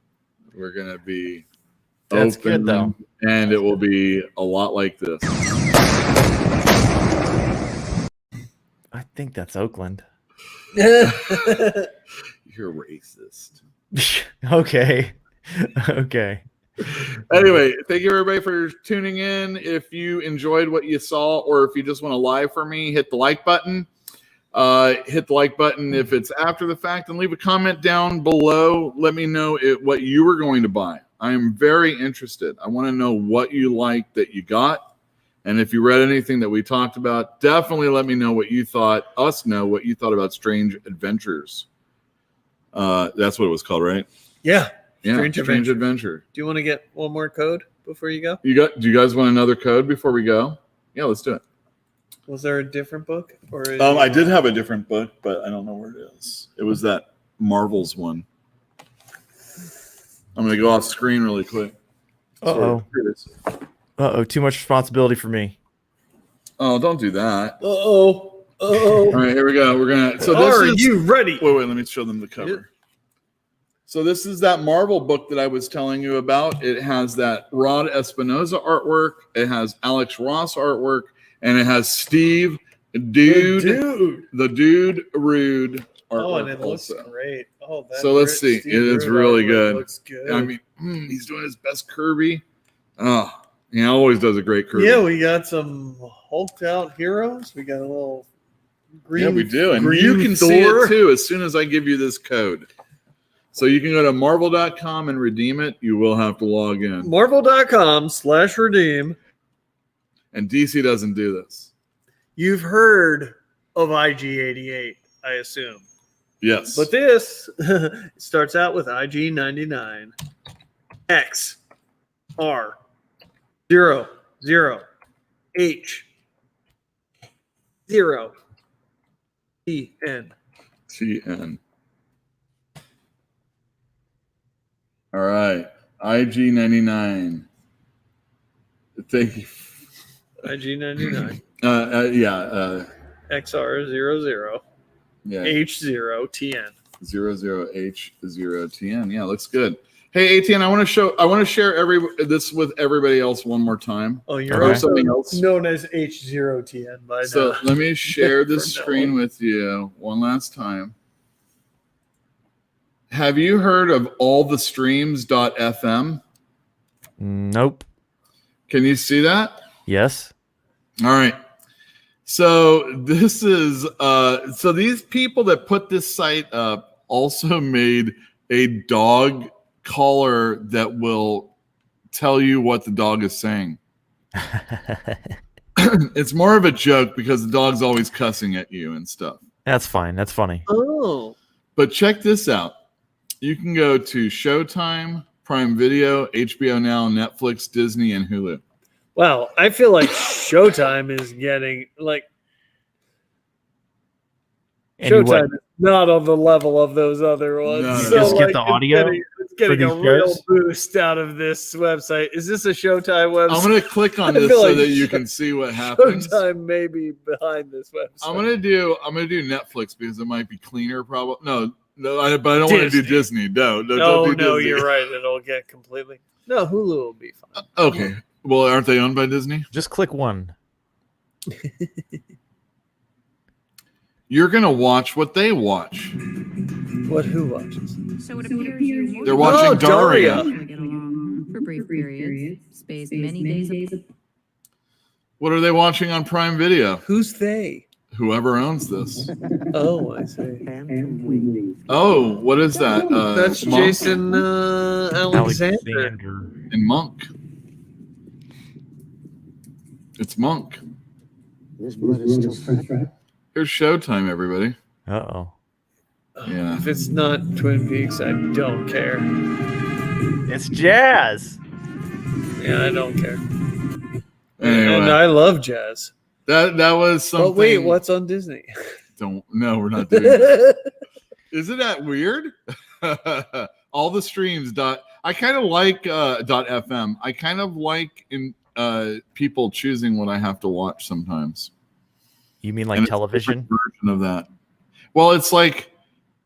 We're going to be That's open, good, though. and it will be a lot like this. I think that's Oakland. You're racist. Okay. Okay. Anyway, thank you everybody for tuning in. If you enjoyed what you saw, or if you just want to live for me, hit the like button. Hit the like button if it's after the fact, and leave a comment down below. Let me know what you were going to buy. I am very interested. I want to know what you like that you got. And if you read anything that we talked about, definitely let me know what you thought. Us know what you thought about Strange Adventures. That's what it was called, right? Yeah. Yeah, Strange Adventure. Do you want to get one more code before you go? Do you guys want another code before we go? Yeah, let's do it. Was there a different book? Or I did have a different book, but I don't know where it is. It was that Marvel's one. I'm going to go off screen really quick. Uh-oh. Here it is. Uh-oh, too much responsibility for me. Oh, don't do that. Uh-oh. All right, here we go. We're going to... So this Are is... you ready? Wait, let me show them the cover. Yeah. So this is that Marvel book that I was telling you about. It has that Rod Espinosa artwork. It has Alex Ross artwork. And it has Steve the Dude Rude artwork. Oh, and it looks also. great. Oh, that So let's see. Steve It is Rude really artwork good. Looks good. I mean, he's doing his best Kirby. Oh, he always does a great Kirby. Yeah, we got some hulked out heroes. We got a little green. Yeah, we do. And green you can see Thor. it too as soon as I give you this code. So you can go to marvel.com and redeem it. You will have to log in. Marvel.com/redeem. And DC doesn't do this. You've heard of IG88, I assume. Yes. But this starts out with IG99. X R 0 0 H 0 E N. TN. All right. IG99. Thank you. IG99. Yeah. XR 00 Yeah. H0 TN. 00H0TN. Yeah, looks good. Hey, ATN, I want to share this with everybody else one more time. Oh, you're Okay. also Something else. known as H0TN by So now. let me share this For now. screen with you one last time. Have you heard of allthestreams.fm? Nope. Can you see that? Yes. All right. So this is so these people that put this site up also made a dog collar that will tell you what the dog is saying. It's more of a joke because the dog's always cussing at you and stuff. That's fine. That's funny. Oh. But check this out. You can go to Showtime, Prime Video, HBO Now, Netflix, Disney, and Hulu. Wow. I feel like Showtime is getting like And you Showtime what? is not on the level of those other ones. No, no, You just get the it's audio It's getting for a these real shows? boost out of this website. Is this a Showtime website? I'm going to click on I this feel so like that you can see what happens. Showtime may be behind this website. I'm gonna do Netflix because it might be cleaner. Probably but I don't want to do Disney. No, don't do Disney. You're right. It'll get completely. No, Hulu will be fine. Okay. Well, aren't they owned by Disney? Just click one. You're gonna watch what they watch. What? Who watches? So it appears you're They're watching Daria. get along for brief periods, spaced many days. What are they watching on Prime Video? Who's they? Whoever owns this. Oh, I see. Oh, what is that? That's Monk Jason Alexander. and Monk. It's Monk. This blood is still fresh. Here's Showtime, everybody. Uh-oh. Yeah. If it's not Twin Peaks, I don't care. It's jazz. Yeah, I don't care. Anyway, And I love jazz. That was something. But wait, what's on Disney? No, we're not doing that. Isn't that weird? All the streams. I kind of like .fm. I kind of like people choosing what I have to watch sometimes. You mean like television? Version of that. Well, it's like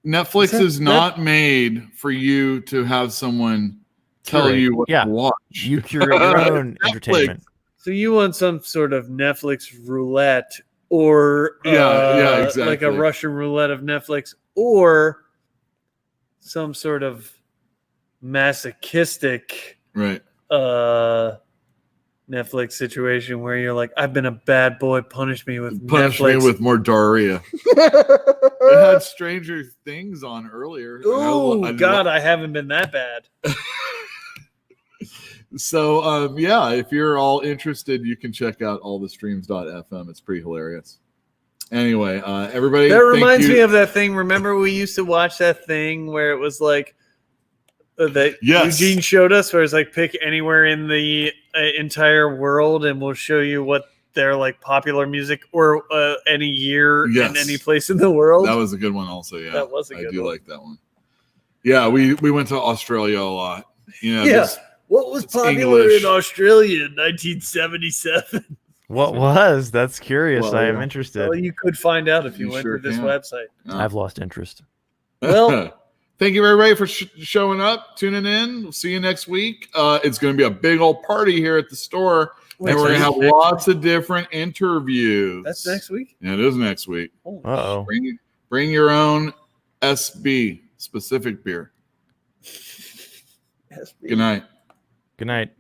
Netflix is not made for you to have someone tell you what to watch. You curate your own entertainment. So you want some sort of Netflix roulette, or exactly, like a Russian roulette of Netflix, or some sort of masochistic Netflix situation where you're like, I've been a bad boy, punish me with Netflix. Me with more Daria. It had Stranger Things on earlier. Oh God, I haven't been that bad. So if you're all interested, you can check out allthestreams.fm. It's pretty hilarious. Anyway, everybody, that reminds me of that thing. Remember we used to watch that thing where it was like that Eugene showed us, where it's like pick anywhere in the entire world and we'll show you what their like popular music or any year in any place in the world. That was a good one also. Yeah, that was a good one. I do like that one. Yeah, we went to Australia a lot. What was popular in Australia in 1977? What was? That's curious. I am interested. Well, you could find out if you went to this website. I've lost interest. Well, thank you everybody for showing up, tuning in. We'll see you next week. It's going to be a big old party here at the store, and we're going to have lots of different interviews. That's next week? Yeah, it is next week. Uh-oh. Bring your own SB, specific beer. SB. Good night. Good night.